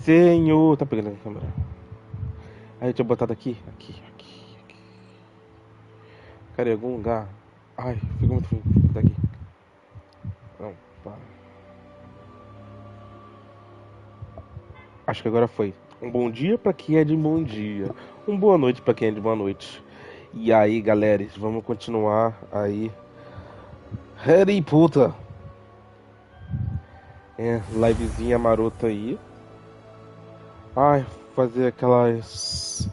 Senhor. Tá pegando a câmera. Aí eu tinha botado aqui. Cara, em algum lugar. Ai, fica muito ruim. Daqui. Não, para. Acho que agora foi. Um bom dia pra quem é de bom dia. Uma boa noite pra quem é de boa noite. E aí, galera, vamos continuar aí. Harry Potter. Livezinha marota aí. Ai, fazer aquelas.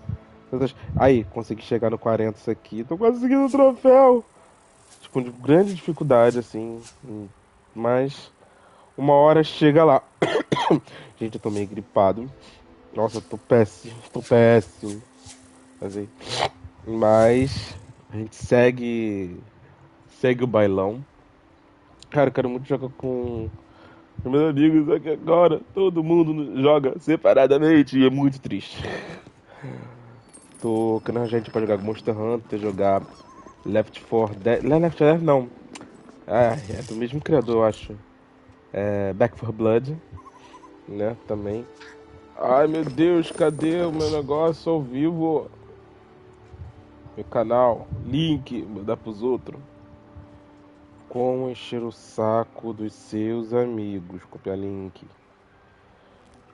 Aí, consegui chegar no 40 isso aqui. Tô conseguindo o troféu. Com grande dificuldade, assim. Mas uma hora chega lá. Gente, eu tô meio gripado. Nossa, eu tô péssimo. Tô péssimo. Mas a gente segue. Segue o bailão. Cara, eu quero muito jogar com meus amigos, só que agora todo mundo joga separadamente e é muito triste. Tô querendo a gente pra jogar Monster Hunter, jogar Left 4 Dead. Não é Left 4 Dead, não. É do mesmo criador, eu acho. É Back 4 Blood, né? Também. Ai meu Deus, cadê o meu negócio ao vivo? Meu canal, link, mandar pros outros. Como encher o saco dos seus amigos. Copiar link.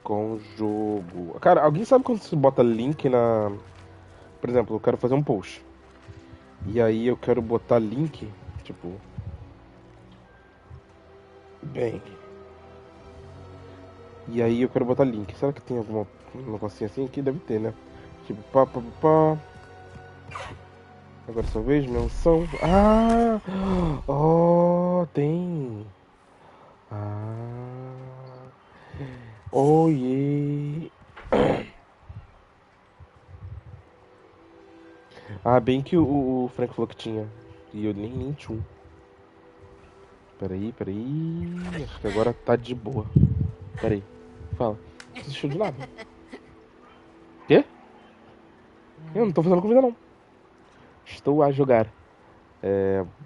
Com o jogo. Cara, alguém sabe quando você bota link na. Por exemplo, eu quero fazer um post. E aí eu quero botar link. Tipo. Bem. E aí eu quero botar link. Será que tem alguma negocinho assim? Aqui deve ter, né? Tipo, pá. Agora é sua vez, menção. Ah! Oh, tem. Ah. Oh, yeah. Ah, bem que o Frank falou que tinha. E eu nem tinha um. Peraí. Acho que agora tá de boa. Peraí. Fala. Não desistiu de nada. Quê? Eu não tô fazendo comida, não. Estou a jogar.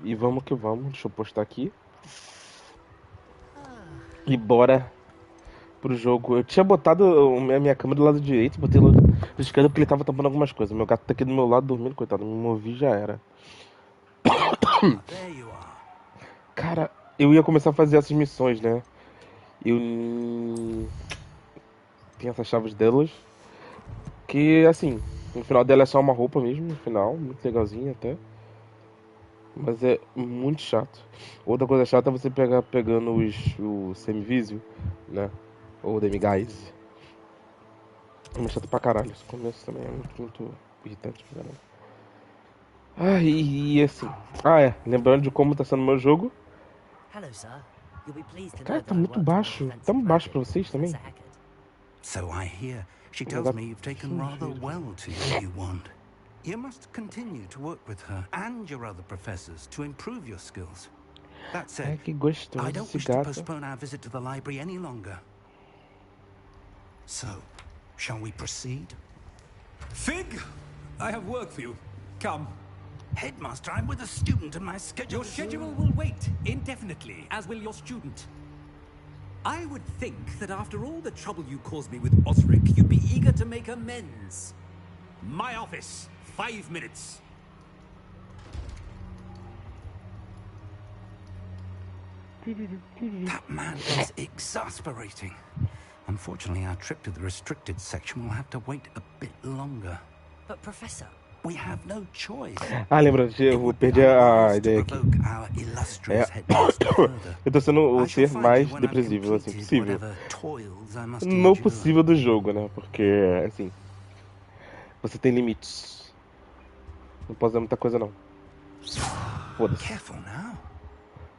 E vamos que vamos. Deixa eu postar aqui. E bora pro jogo. Eu tinha botado a minha câmera do lado direito, botei do lado esquerdo porque ele tava tampando algumas coisas. Meu gato tá aqui do meu lado dormindo, coitado. Me movi já era. Cara, eu ia começar a fazer essas missões, né? Eu tenho essas chaves delas. Que assim, no final dela é só uma roupa mesmo, no final, muito legalzinha até. Mas é muito chato. Outra coisa chata é você pegando o semivísio, né? Ou demiguise. É muito chato pra caralho. Esse começo também é muito irritante pra caralho. E assim. Lembrando de como tá sendo o meu jogo. Cara, tá muito baixo. Tá muito baixo pra vocês também? So I hear. She tells me you've taken rather well to your new wand. You must continue to work with her and your other professors to improve your skills. That said, que gostoso I don't esse wish to gato. postpone our visit to the library any longer. So, shall we proceed? Fig, I have work for you. Come. Headmaster, I'm with a student and my schedule. Your schedule will wait indefinitely, as will your student. I would think that after all the trouble you caused me with Osric, you'd be eager to make amends. My office, 5 minutes. That man is exasperating. Unfortunately, our trip to the restricted section will have to wait a bit longer. But Professor... We have no choice. Lembra, eu perdi a ideia aqui. Eu tô sendo o ser mais depressivo, assim, possível. No possível do jogo, né? Porque, assim, você tem limites. Não pode fazer muita coisa, não. Foda-se.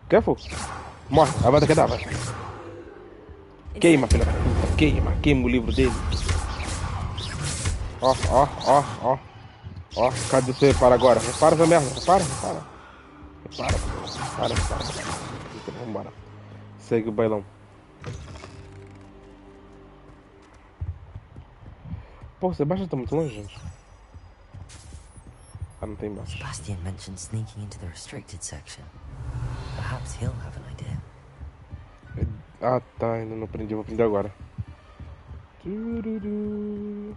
Careful. Morre, avada kedavra. Queima, filha da puta. Queima o livro dele. Ó. Cadê você? Para agora. Repara essa merda. Repara. Vambora. Segue o bailão. Pô, Sebastian tá muito longe, gente. Não tem embaixo. Sebastian mentioned sneaking into the restricted section. Perhaps he'll have an idea. Tá, ainda não aprendi, vou aprender agora. Tururu.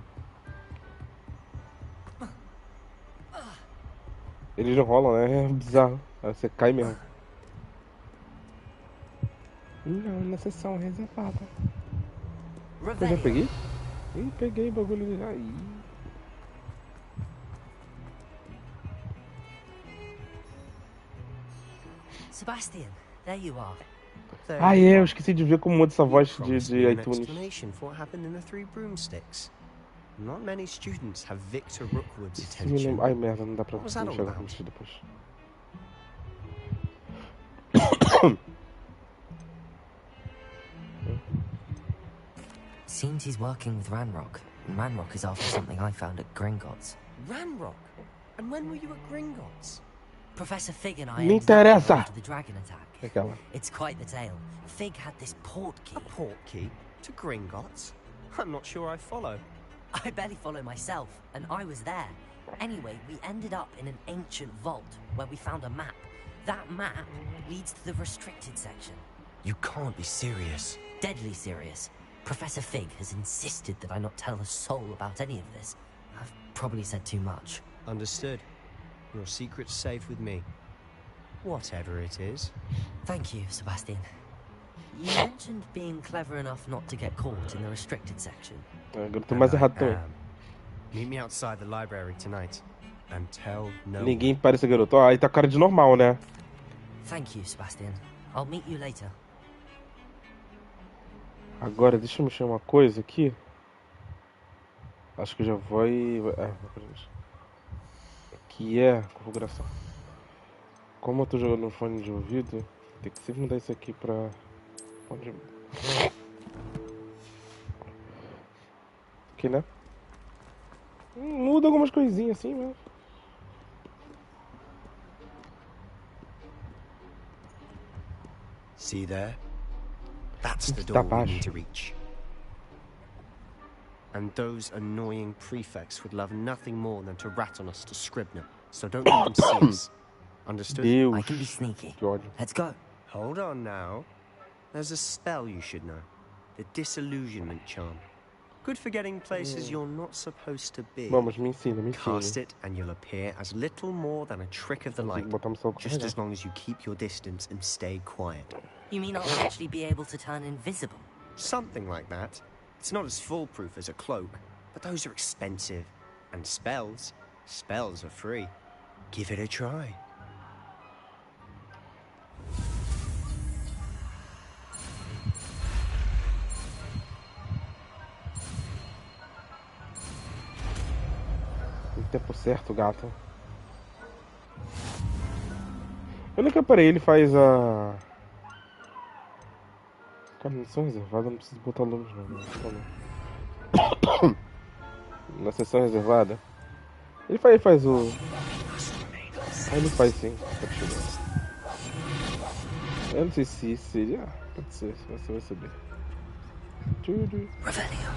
Eles não rolam, né? É bizarro. Aí você cai mesmo. Não, na sessão reservada. Eu já peguei? Ih, peguei o bagulho já. Sebastian, there you are. Ah, é, eu esqueci de ver como muda essa voz de iTunes. Explanation for what happened in the Three Broomsticks. Not many students have Victor Rookwood's Isso me attention. lembra... Ai, merda, não dá pra What was that all enxergar about? isso depois. Seems he's working with Ranrock, and Ranrock is after something I found at Gringotts. Ranrock? And when were you at Gringotts? Professor Fig and I Me ended up interessa. after the dragon attack. Aquela. It's quite the tale. Fig had this port key. A port key? To Gringotts? I'm not sure I follow. I barely follow myself, and I was there. Anyway, we ended up in an ancient vault where we found a map. That map leads to the restricted section. You can't be serious. Deadly serious. Professor Fig has insisted that I not tell a soul about any of this. I've probably said too much. Understood. Your secret's safe with me. Whatever it is. Thank you, Sebastian. You mentioned being clever enough not to get caught in the restricted section. Agora tô mais errado também. Meet me outside the library tonight. And tell no Ninguém parece garoto. Ó, aí tá cara de normal, né? Thank you, Sebastian. I'll meet you later. Agora, deixa eu mexer uma coisa aqui. Acho que eu já vou e... que é configuração. Como eu tô jogando no fone de ouvido, tem que sempre mudar isso aqui pra... onde... aqui, né? Muda algumas coisinhas assim, mas... See there? That's the door we need to reach. And those annoying prefects would love nothing more than to rat on us to Scribner. So don't let them see us. Understood? Deus, I can be sneaky. que ódio. Let's go. Hold on now. There's a spell you should know. The Disillusionment Charm. Good for getting places you're not supposed to be. Vamos, me ensina, me Cast ensina. it and you'll appear as little more than a trick of the light. Botar no celular. Just as long as you keep your distance and stay quiet. You mean I'll actually be able to turn invisible? Something like that. It's not as foolproof as a cloak, but those are expensive. And spells are free. Give it a try. Tem tempo certo, gato. Eu nunca parei, ele faz a... Cara, missão reservada, não preciso botar nomes não. Na sessão reservada. Ele faz o... Ah, ele faz sim. Eu não sei se seria... Pode ser, você vai saber. Tudo. Revelio.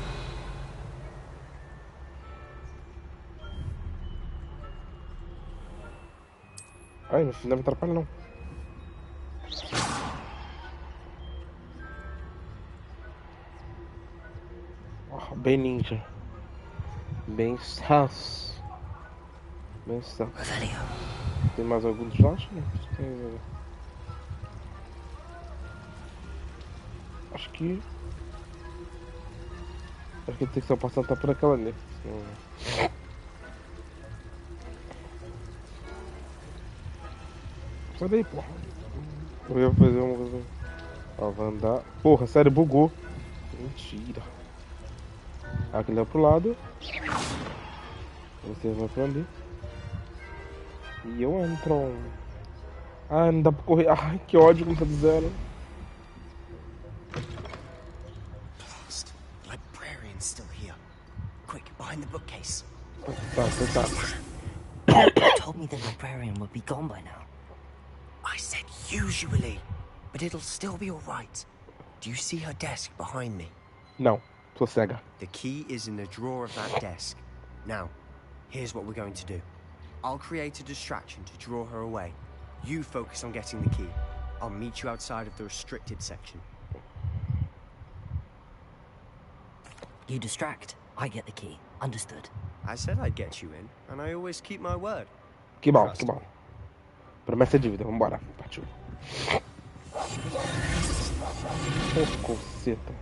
Ai, meu filho, não me atrapalha não. Oh, bem ninja. Bem stealth. Bem stealth. Revelio. Tem mais alguns lá? Acho que... Acho que tem que ser passando tá por aquela ali. Sai daí, porra. Eu ia fazer uma coisa. Ó, vai andar. Porra, sério, bugou. Mentira. Aquele é pro lado. Você vai pra ali. E eu entro. Ah, não dá pra correr. Ai, que ódio como tá do zero. Blast. The librarian's still here. Quick, behind the bookcase. Tá. You told me the librarian would be gone by now. I said usually, but it'll still be all right. Do you see her desk behind me? Não, tô cega. The key is in the drawer of that desk. Now, here's what we're going to do. I'll create a distraction to draw her away. You focus on getting the key. I'll meet you outside of the restricted section. You distract, I get the key. Understood? I said I'd get you in, and I always keep my word. Que bom, que bom. Promessa é dívida, vambora. Partiu. Oh, coceta.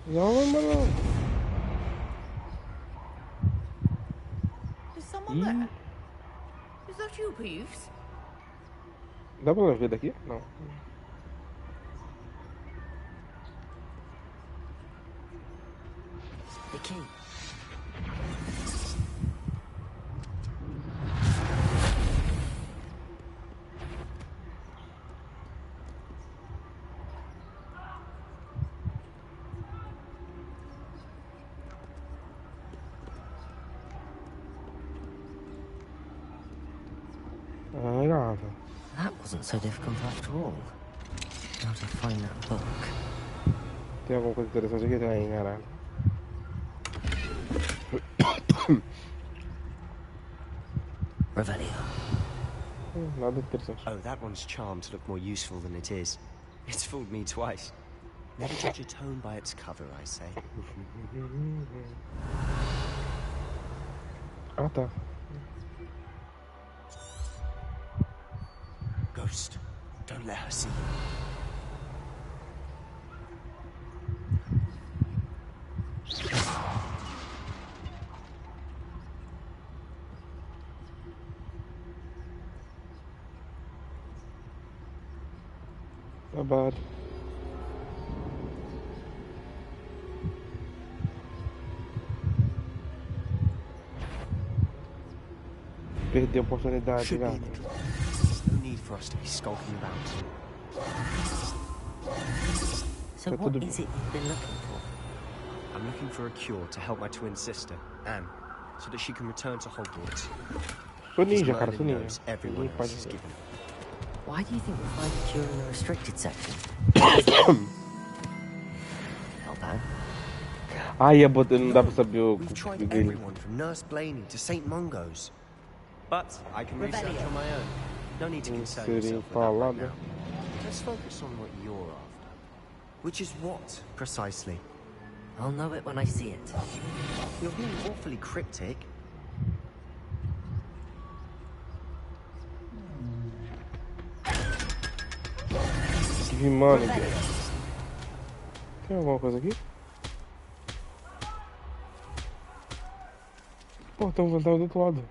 Não, mano. Is someone there? Is that you, Peeves? Dá pra ver daqui? Não. The key. Ah, legal. That wasn't so difficult after all. How to find that book? Tem alguma coisa interessante aqui? Tem, caralho. Revelio. Nada interessante. Oh, that one's charmed to look more useful than it is. It's fooled me twice. Never judge a tome by its cover, I say. Ah, tá. Ghost, don't let her see you. Not bad. Perdi a oportunidade, Should be gato. in the drawer. There's no need for us to be skulking about. So Tá what tudo is it you've been looking for? I'm looking for a cure to help my twin sister, Anne, so that she can return to Hogwarts. Sou Because ninja, cara, sou Merlin ninja. knows everyone Ninguém else pode is ser. given. Why do you think we'll find a cure in the restricted section? Hellbound? Ah, ia botar, não dá pra saber o We've tried dele. everyone from Nurse Blaney to St. Mungo's. But I can research Revelio. on my own. No need to concern Seria yourself with that right falada. now. Let's focus on what you're after. Which is what, precisely? I'll know it when I see it. You're being awfully cryptic. Que mano, tem alguma coisa aqui? Pô, tem um vantagem do outro lado.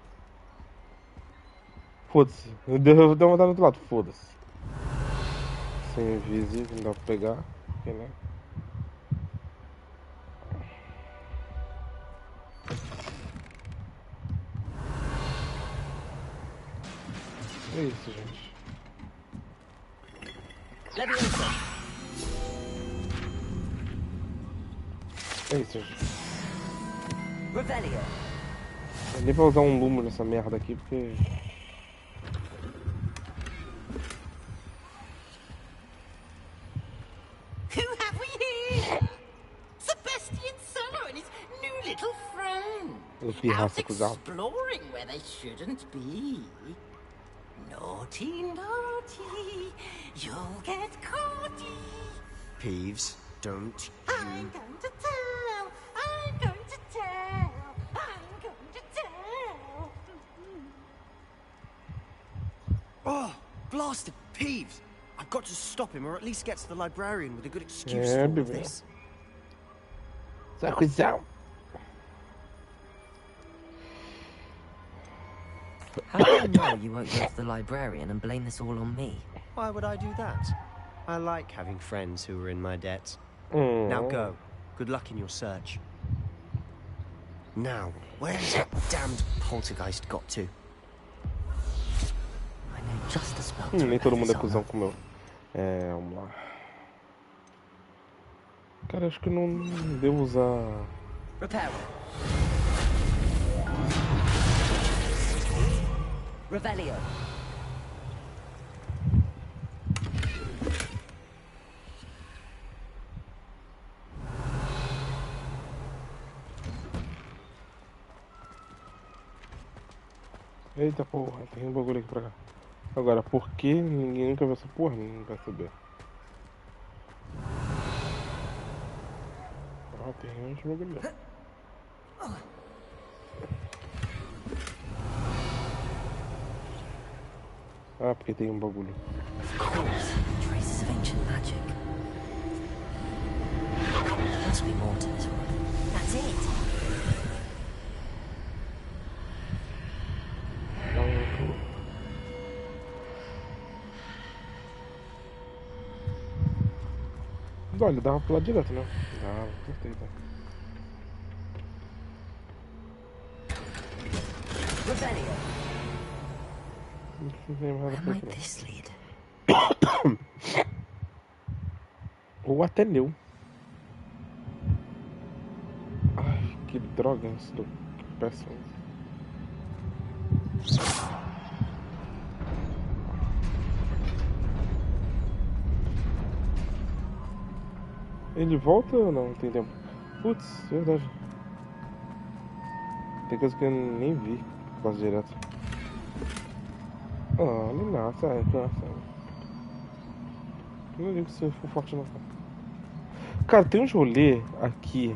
Foda-se. Deu uma vantagem do outro lado, foda-se. Sem invisível, não dá pra pegar. Aqui, né? É isso, gente. Leviosa. É isso, gente. Revelio. Eu nem vou usar um lume nessa merda aqui, porque... Who have we here? Sebastian Solo and his new little friend. Eu pirraça, Out cuzão. exploring where they shouldn't be. Naughty, naughty, you'll get caughty. Peeves, don't I'm you... going to tell, I'm going to tell, I'm going to tell. Oh, blasted Peeves! I've got to stop him, or at least get to the librarian with a good excuse Yeah, for all of baby. this. Sai, cuzão. How do I know you won't go to the librarian and blame this all on me? Why would I do that? I like having friends who are in my debt. Now go. Good luck in your search. Now, where's that damned poltergeist got to? I know just the spell to Nem todo repair mundo this é cuzão armor. como eu. É, vamos lá. Cara, acho que eu não devo usar... Repair. Revelio. Eita porra, tem um bagulho aqui pra cá. Agora, por que ninguém nunca viu essa porra? Ninguém vai saber. Ah, tem uns bagulho. Ah, porque tem um bagulho. Of course, traces of ancient magic. There must be more to this one. That's it. Olha, dava pra pular direto, né? Ah, certeza. Rebellion. Não tem mais nada Where pra might aqui, this lead? não. Ou Ateneu. Ai, que droga, isso do péssimo. Ele volta ou não? Tem tempo? Putz, verdade. Tem coisa que eu nem vi. Passo direto. Ah, olha lá, sai, não digo que você for forte não. Cara, tem uns rolê aqui.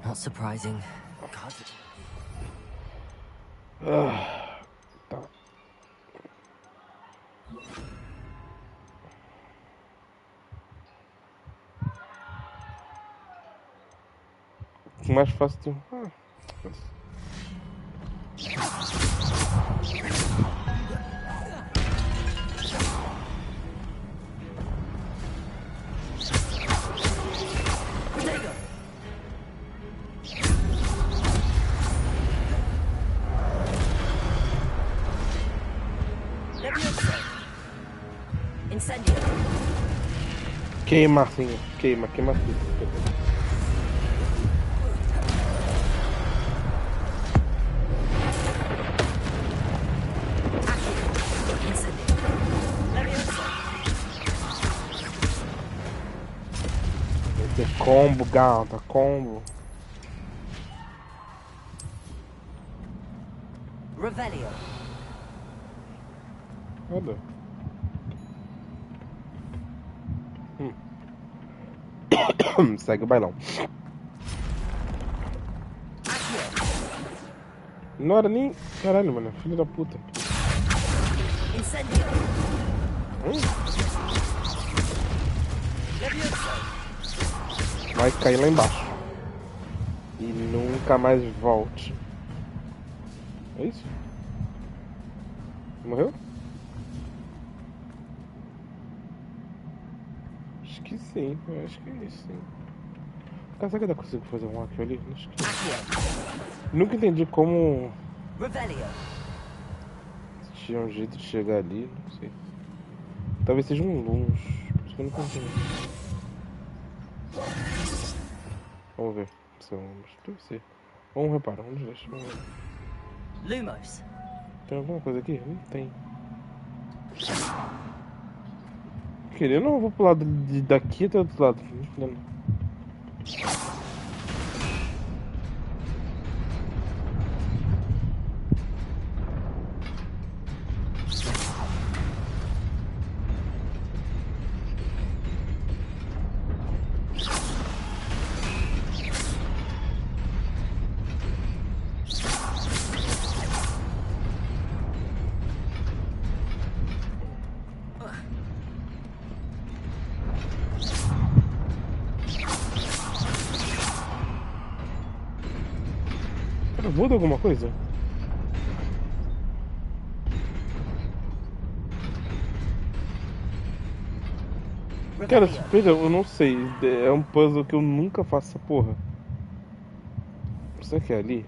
Not surprising. Ah, tá. Mais fácil tem. Ah, Incendio. queima assim, queima tudo. Esse combo, gata, combo. Revelio. Olha. Segue o bailão. Não era nem. Caralho, mano, filho da puta. Incendio. Vai cair lá embaixo. E nunca mais volte. É isso? Morreu? Acho que sim, eu acho que é isso sim. Cara, será que eu consigo fazer um hack ali? Acho que... Nunca entendi como Revelio. tinha um jeito de chegar ali, não sei. Talvez seja um lunge. Por isso que eu não consigo. Vamos ver. Deve ser. Vamos reparar, vamos ver. Vamos ver. Lumos. Tem alguma coisa aqui? Não tem. Querendo, eu vou pro lado daqui até o outro lado. Não. Muda alguma coisa? Cara, surpresa, eu não sei. É um puzzle que eu nunca faço essa porra. Será que é ali?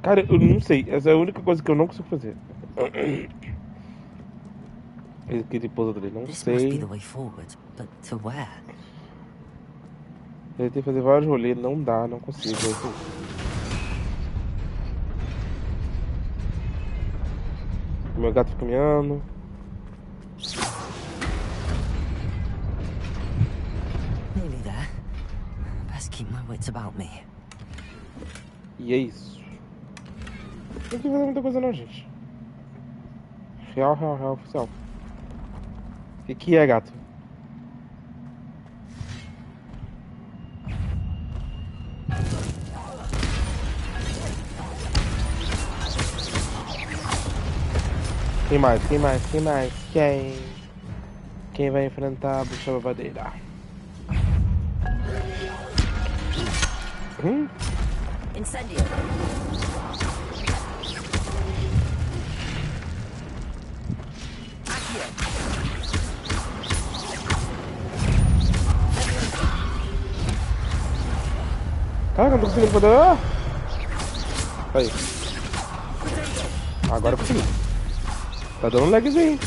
Cara, eu não sei. Essa é a única coisa que eu não consigo fazer. Aquele puzzle dele, não This must be sei. the way forward, but to where? Ele tem que fazer vários rolês, não dá, não consigo. Meu gato fica miando. Nearly there. Best keep my wits about me. E é isso. Não tem que fazer muita coisa não, gente. Real, oficial. O que é, gato? Quem mais? Quem vai enfrentar a bruxa babadeira? Incendio. Caraca, não tô conseguindo poder. Aí. Agora eu consegui. Tá dando um lagzinho.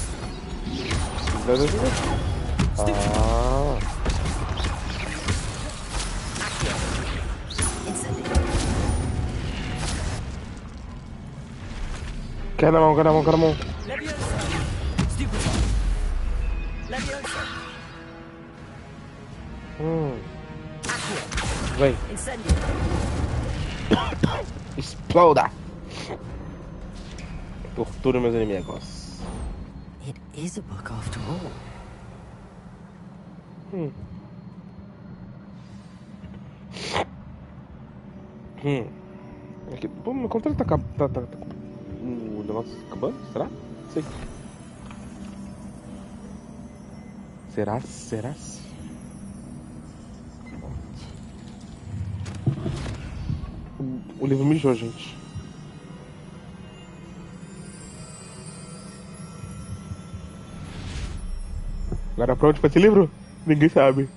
Ah. Quer na mão. Vem. Exploda. Tortura meus inimigos. It is a book after all. Aqui, pô, meu controle tá o negócio acabando? Será? Sei. Será? O livro mijou, gente. Agora pra onde foi esse livro? Ninguém sabe.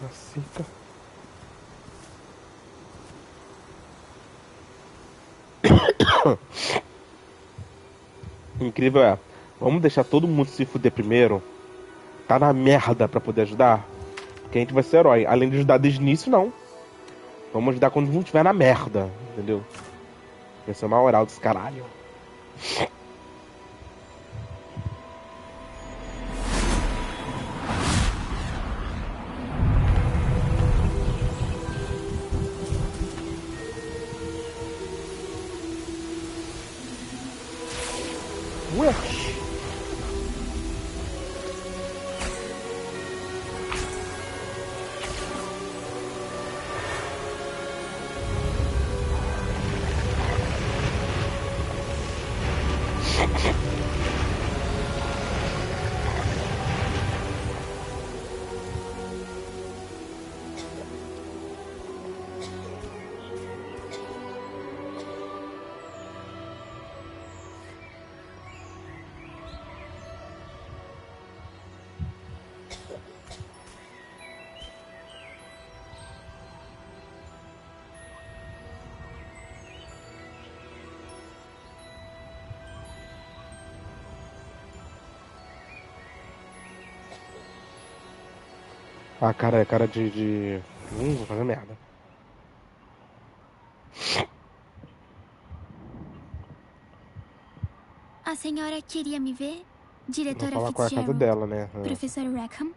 Assim, tá. Incrível é. Vamos deixar todo mundo se fuder primeiro. Tá na merda pra poder ajudar. Que a gente vai ser herói. Além de ajudar desde o início, não. Vamos ajudar quando a gente estiver na merda. Entendeu? Vai ser uma oral desse caralho. Ué. Ah, cara, é cara de... vou fazer merda. A senhora queria me ver? Vou Diretora falar com a casa Fitzgerald. dela, né? Professor Rackham.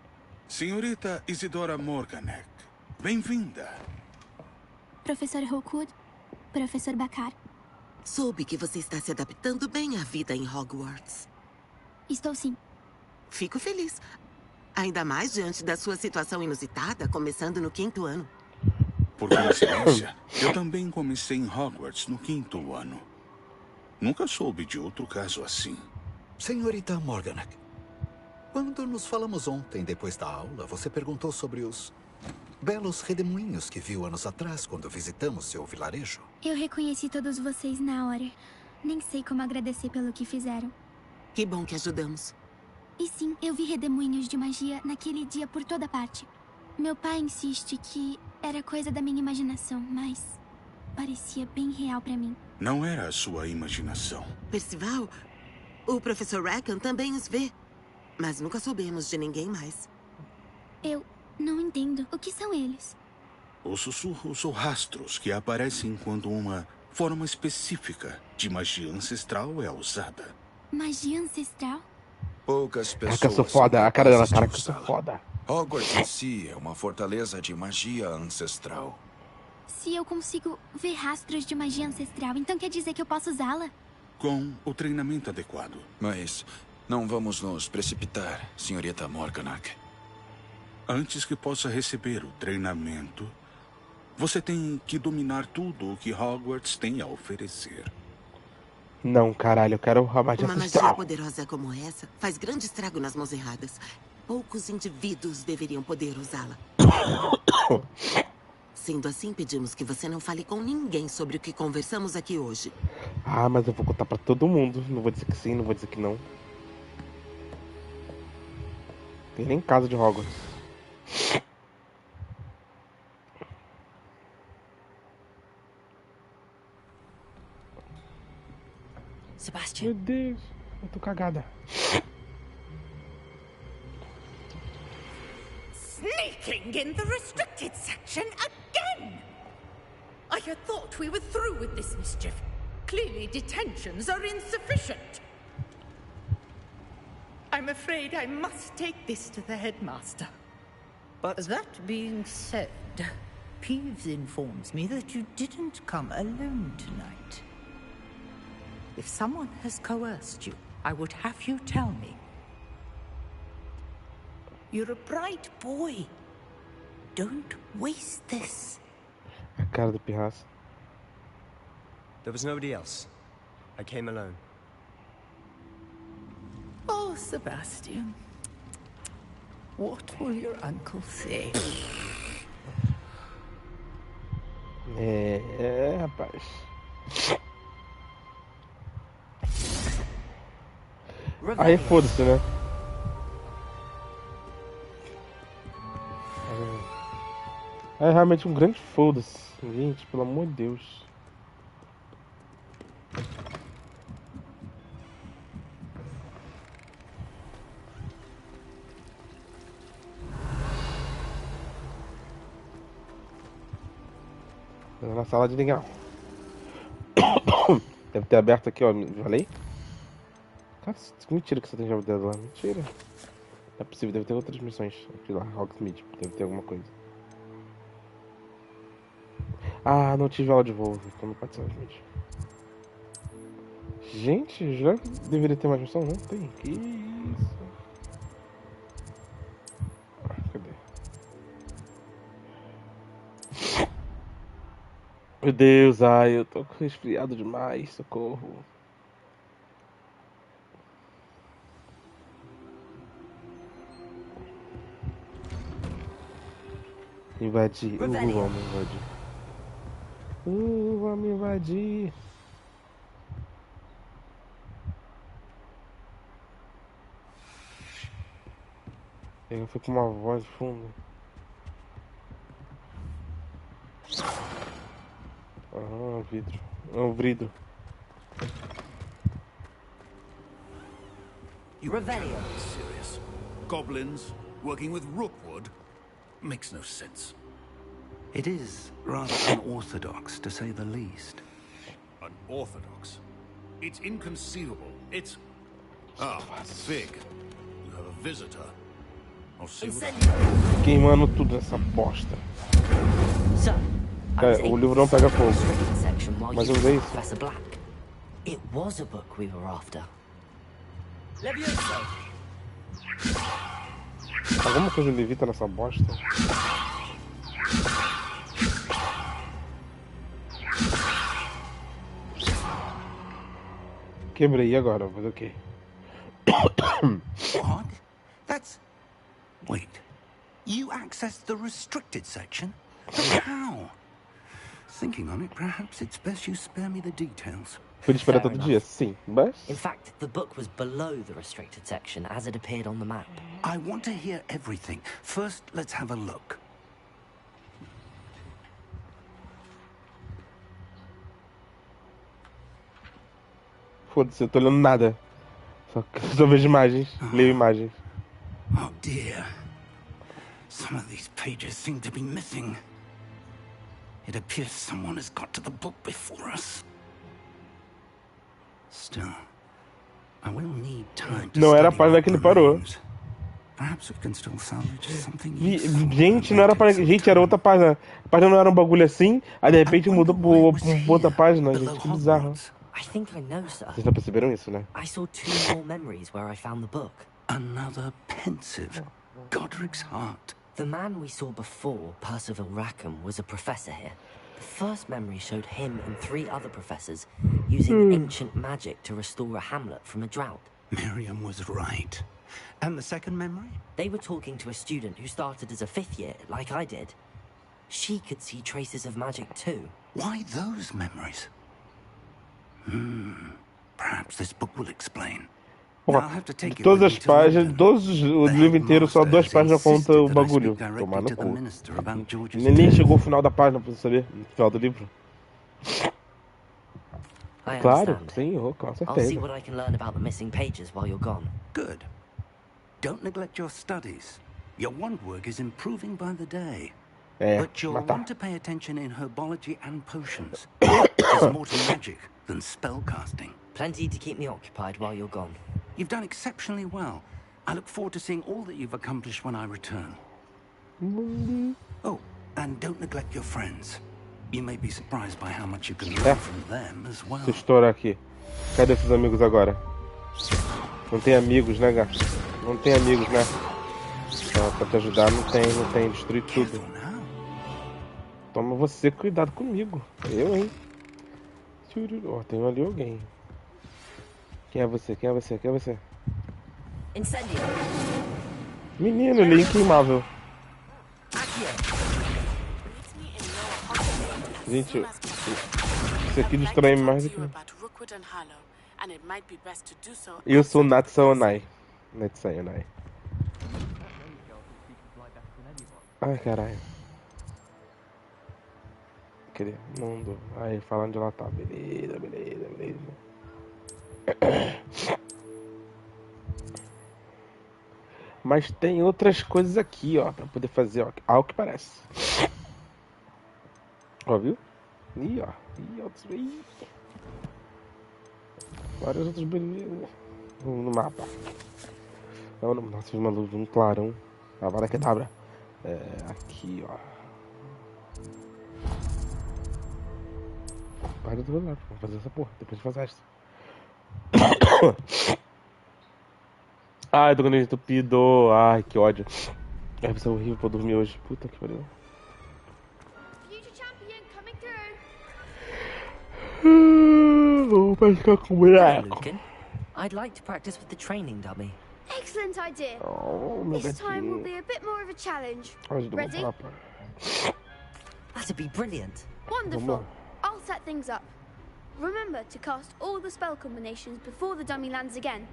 Senhorita Isidora Morganek, bem-vinda. Professor Hawkwood. Professor Bakar. Soube que você está se adaptando bem à vida em Hogwarts. Estou sim. Fico feliz. Ainda mais diante da sua situação inusitada, começando no 5º ano. Por coincidência, eu também comecei em Hogwarts no 5º ano. Nunca soube de outro caso assim. Senhorita Morganek, quando nos falamos ontem, depois da aula, você perguntou sobre os belos redemoinhos que viu anos atrás quando visitamos seu vilarejo. Eu reconheci todos vocês na hora. Nem sei como agradecer pelo que fizeram. Que bom que ajudamos. E sim, eu vi redemoinhos de magia naquele dia por toda parte. Meu pai insiste que era coisa da minha imaginação, mas parecia bem real pra mim. Não era a sua imaginação. Percival, o professor Rackham também os vê. Mas nunca soubemos de ninguém mais. Eu não entendo. O que são eles? Os sussurros ou rastros que aparecem quando uma forma específica de magia ancestral é usada. Magia ancestral? Poucas pessoas Caraca, eu sou são foda. A cara dela, capazes de cara, que eu sou usá-la. foda. Hogwarts em si é uma fortaleza de magia ancestral. Se eu consigo ver rastros de magia ancestral, então quer dizer que eu posso usá-la? Com o treinamento adequado. Mas não vamos nos precipitar, senhorita Morganac. Antes que possa receber o treinamento, você tem que dominar tudo o que Hogwarts tem a oferecer. Não, caralho, eu quero a magia Uma magia ancestral. poderosa como essa faz grande estrago nas mãos erradas. Poucos indivíduos deveriam poder usá-la. Sendo assim, pedimos que você não fale com ninguém sobre o que conversamos aqui hoje. Ah, mas eu vou contar pra todo mundo. Não vou dizer que sim, não vou dizer que não. Tem nem casa de Hogwarts. Sebastian, Meu Deus, eu tô cagada. Sneaking in the restricted section again! I had thought we were through with this mischief. Clearly detentions are insufficient. I'm afraid I must take this to the headmaster. But That being said, Peeves informs me that you didn't come alone tonight. If someone has coerced you, I would have you tell me. You're a bright boy. Don't waste this. A cara do pirraça. there was nobody else. I came alone. Oh, Sebastian. What will your uncle say? Rapaz. Aí foda-se, né? É realmente um grande foda-se. Gente, pelo amor de Deus. Na sala de ninguém. Deve ter aberto aqui, ó. Falei? Cara, que mentira que você tem chave de dedo lá. Mentira. Não é possível, deve ter outras missões. Aqui lá, Hogsmeade. Deve ter alguma coisa. Ah, não tive aula de voo. Então não pode ser Hogsmeade. Gente, já deveria ter mais missão? Não tem. Que isso? Cadê? Meu Deus, ai, eu tô resfriado demais. Socorro. Invadir. Vamos invadir. Vamos invadir. Eu fui com uma voz de fundo. Vidro. É vidro. Revelio. Serious. Goblins working with Rookwood makes no sense. It is rather unorthodox, to say the least. Unorthodox? It's inconceivable. It's... Ah, Fig. You have a visitor. I'll see what... Queimando tudo nessa bosta. Cara, o livro não pega fogo. Mas eu usei isso. Professor Black. It was a book we were after. Alguma coisa levita nessa bosta? Quebrei agora, mas o quê? What? That's... Wait. You accessed the restricted section? But how? Thinking on it, perhaps it's best you spare me the details. Podia esperar todo dia, sim, mas... In fact, the book was below the restricted section as it appeared on the map. I want to hear everything. First, let's have a look. Foda-se, eu tô olhando nada. Só vejo imagens, leio imagens. Oh dear. Some of these pages seem to be missing. It appears someone has got to the book before us. Still, I will need time to Não era a study página what que ele parou. remains. Perhaps we can still salvage something Gente, não era a página. Gente, era outra página. A página não era um bagulho assim, aí de repente mudou pra outra página, gente. Que bizarro. I think I know, sir. Vocês já perceberam isso, né? I saw 2 more memories where I found the book. Another pensive Godric's heart. The man we saw before, Percival Rackham, was a professor here. The first memory showed him and 3 other professors using ancient magic to restore a hamlet from a drought. Miriam was right. And the second memory? They were talking to a student who started as a 5th year, like I did. She could see traces of magic too. Why those memories? Perhaps this book will explain. Ó, de todas as páginas, o livro inteiro, só 2 páginas conta o bagulho. Tomar no cu. Nem chegou o final da página pra você saber, no final do livro. Claro, sim, com I'll see certeza. what I can learn about the missing pages while you're gone. Good. Don't neglect your studies. Your wand work is improving by the day. But you'll want to pay attention in herbology and potions. There's more to magic than spellcasting. Plenty to keep me occupied while you're gone. You've done exceptionally well. I look forward to seeing all that you've accomplished when I return. Oh, and don't neglect your friends. You may be surprised by how much you can learn from them as well. Deixa eu estourar aqui. Cadê esses amigos agora? Não tem amigos, né, gato? Não tem amigos, né? Pra te ajudar, não tem. Destruir tudo. Toma você, cuidado comigo. Eu, hein? Ó, tem ali alguém. Quem é você? Quem é você? Quem é você? Incendio. Menino, ele é inqueimável. Gente, isso aqui distrai mais do que... Eu sou Natsuonai. Natsuonai. Ai, caralho. Cadê? Mundo. Aí, falando de lá tá. Beleza. Mas tem outras coisas aqui, ó, pra poder fazer, ó, ao que parece. Ó, viu? Ih, ó. Ih. Várias outras belezas. No mapa. Nossa, uma luz, um clarão. A vara que abra. Aqui, ó. Para do lado, vamos fazer essa porra. Depois de fazer essa. Ai, tô com entupido. Ai, que ódio. Vai ser horrível pra dormir hoje. Puta que pariu. Vou praticar com o boneco. I'd like to practice with the training dummy. Excellent idea. Meu This time will gatinho. be a bit more of a challenge. Ready? Ready? That'd be brilliant. Wonderful. I'll set things up. Remember to cast all the spell combinations before the dummy lands again.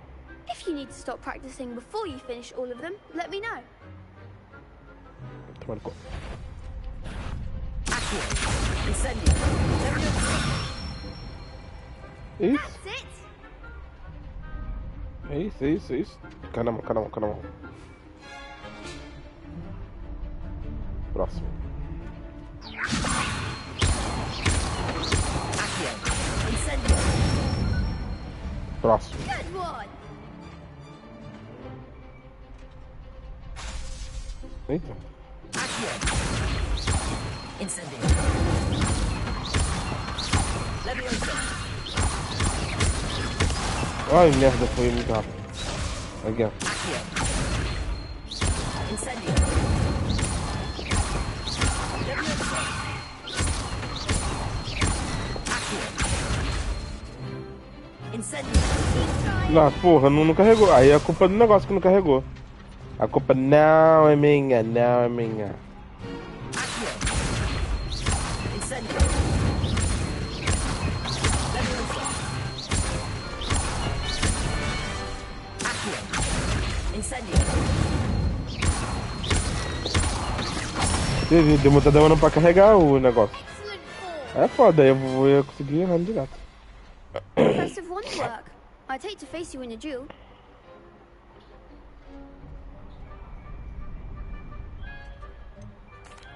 If you need to stop practicing before you finish all of them, let me know. Tomar conta. Incendio. Isso. That's it. É isso. Cá na mão. Próximo. Incendio. Próximo. Good one. Eita. Incendio. Leviosa. Ai, merda, foi muito rápido. Aqui, ó. Incendio. Incendio. Ah, porra, não carregou. Aí é a culpa do negócio que não carregou. A culpa não é minha. Incendio. Incendio. Demorando pra carregar o negócio. Excellent form. É foda, eu vou conseguir errando direto. Impressive wand work. I'd hate to face you in a duel.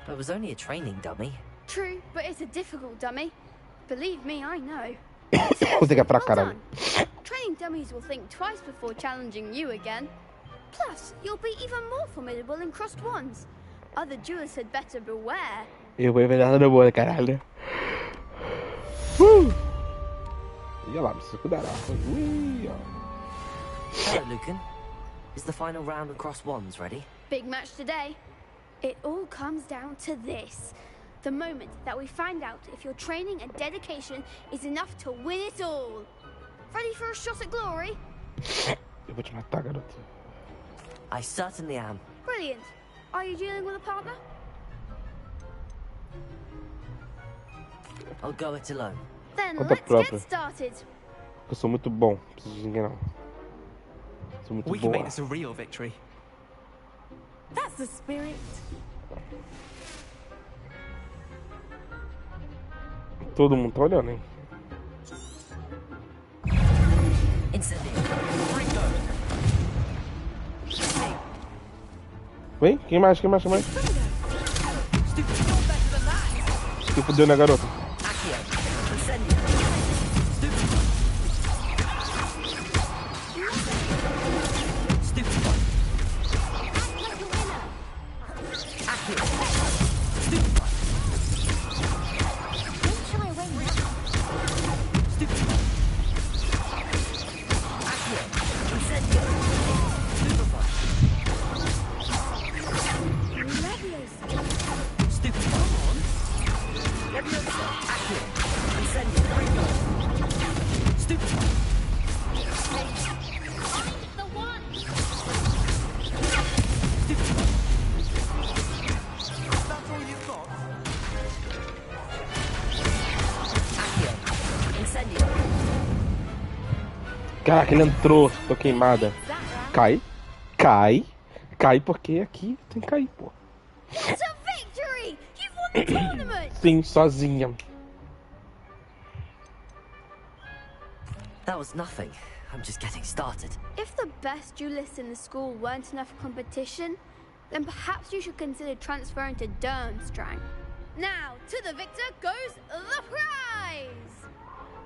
It was only a training dummy. True, but it's a difficult dummy. Believe me, I know. Consegui pra caralho. Training dummies will think twice before challenging you again. Plus, you'll be even more formidable in crossed wands. Other duelists had better beware. Eu vou envenenar na boa, caralho. E lá, você cuidará. Hello, Lucan. Is the final round of cross wands ready? Big match today. It all comes down to this. The moment that we find out if your training and dedication is enough to win it all. Ready for a shot at glory? Eu vou te matar, garoto. I certainly am. Brilliant. Are you dealing with a partner? I'll go it alone. Then Conta let's própria. get started. Eu sou muito bom. Não preciso de ninguém, não. Sou muito We can make boa. this a real victory. That's the spirit. Todo mundo tá olhando, hein? Vem, quem mais? Quem mais? Quem mais? Se fudeu, né, garoto? Caraca, ele entrou, tô queimada. Cai, cai, cai porque aqui tem que cair, pô. It's a victory! You've won the tournament! Sim, sozinha. That was nothing. I'm just getting started. If the best duelists in the school weren't enough for competition, then perhaps you should consider transferring to Durmstrang. Now, to the victor goes the prize!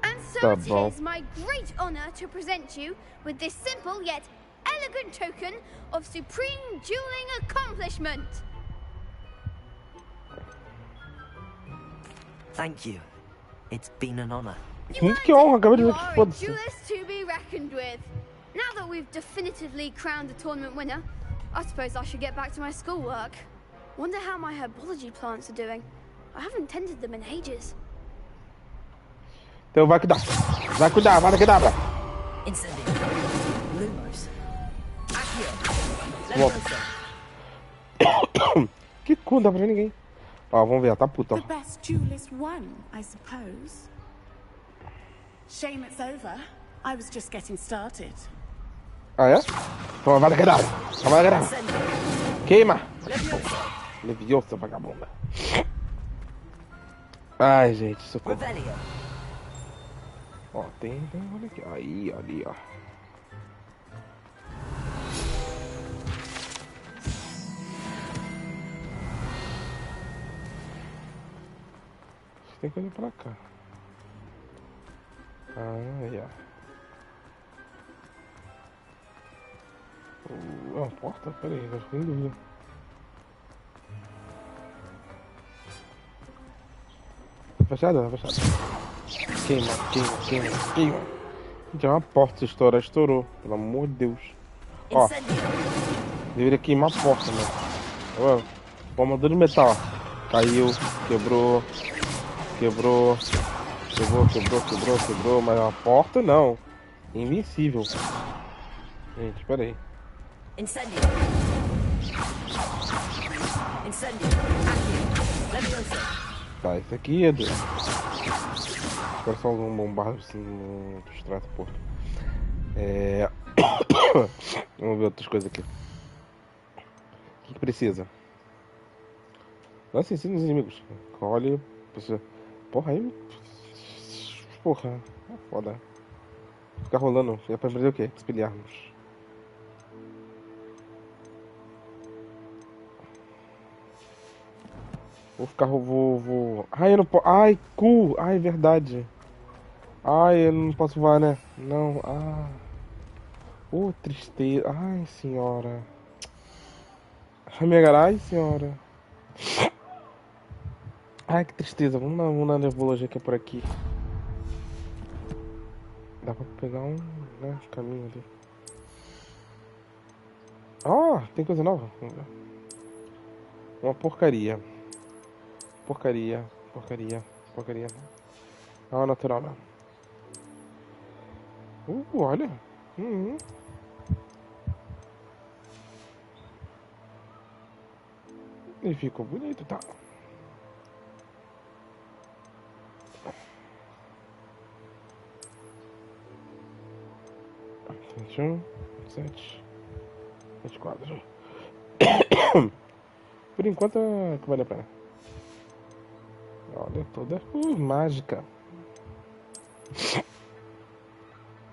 And so it is my great honor to present you with this simple yet elegant token of supreme dueling accomplishment. Thank you. It's been an honor. Que honra, acabei de You ver que are a foda-se. duelist to be reckoned with. Now that we've definitively crowned the tournament winner, I suppose I should get back to my schoolwork. Wonder how my herbology plants are doing. I haven't tended them in ages. Então vai cuidar. Vai cuidar, vai cuidar. Incendio. Lumos. Volta. Que cu, não dá pra ver ninguém. Ó, vamos ver, tá puta, The ó. best duelist won, I suppose. Shame it's over. I was just getting started. Ah, é? Toma, vai cuidar. Vai cuidar. Queima. Leviosa, vagabunda. Ai, gente, socorro. Ó, tem, olha aqui. Aí, ali, ó. Tem que olhar pra cá. Aí, ó. É uma porta? Pera aí, acho que tem dúvida. Tá fechada? Tá fechada. Queima, queima, queima, queima. Gente, é uma porta, se estourar, estourou. Pelo amor de Deus. Ó. Deveria queimar a porta, né? Ó. O armadura de metal, ó. Caiu, quebrou. Quebrou. Quebrou. Mas a porta não. Invencível. Gente, pera aí. Incendio. Incendio. Leviosa. Tá, esse aqui é do... Agora só um bombardo assim no extrato, porra. Vamos ver outras coisas aqui. O que precisa? Nossa, ensina os inimigos. Olha, você... Porra, aí... Porra, é foda. Ficar rolando, é pra aprender o quê? Espelharmos. Vou ficar... Vou... Ai, eu não posso... Ai, cu! Ai, verdade. Ai, eu não posso voar, né? Não, oh, tristeza. Ai, senhora. Ai, senhora. Ai, que tristeza. Vamos na nebulogia que é por aqui. Dá pra pegar um, né, caminho ali. Ó, tem coisa nova. Uma porcaria. Porcaria. Ah, natural, não. Olha. E ficou bonito, tá? Um, 7, 24. Por enquanto é que vale a pena. Olha, toda mágica.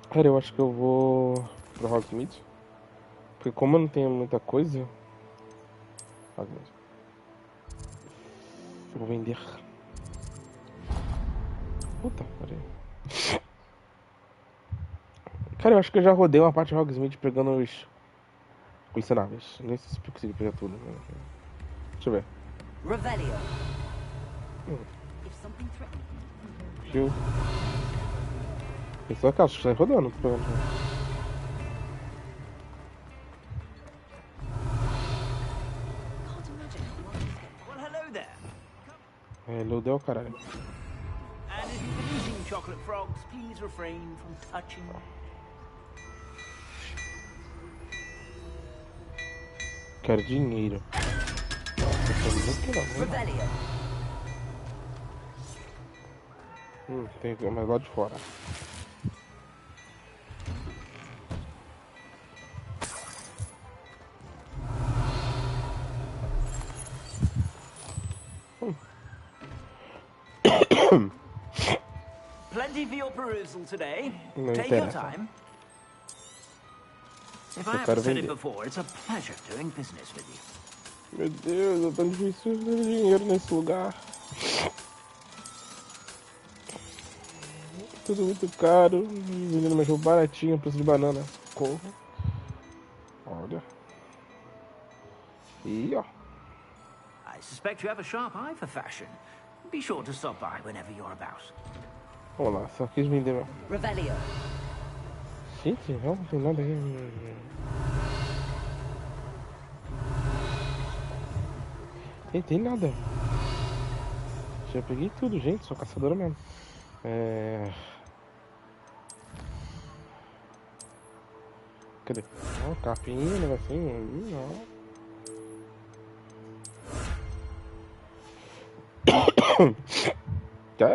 Cara, eu acho que eu vou pro Hogsmeade. Porque como eu não tenho muita coisa, eu vou vender. Puta, peraí. Cara, eu acho que eu já rodei uma parte de Hogsmeade pegando os colecionáveis. Nem sei se eu consegui pegar tudo. Né? Deixa eu ver. Revelio. Viu? Tem só aquelas que estão rodando. Tô pegando. Hello there, caralho. And if you're using chocolate frogs, please refrain from touching. Quero dinheiro. Tem mais lá de fora. Plenty for your perusal today. Não Take your interessa. time. If I Eu haven't quero said it vender. before, it's a pleasure doing business with you. Meu Deus, é tão difícil ter dinheiro nesse lugar. Tudo muito caro. Vendendo mais baratinho, preço de banana. Corra. Olha. E ó. I suspect you have a sharp eye for fashion. Be sure to stop by whenever you're about. Vamos lá, só quis vender mesmo. Revelio. Gente, não tem nada aí. Tem nada. Já peguei tudo, gente. Sou caçadora mesmo. Cadê? Ó, capinha, negocinho. Não.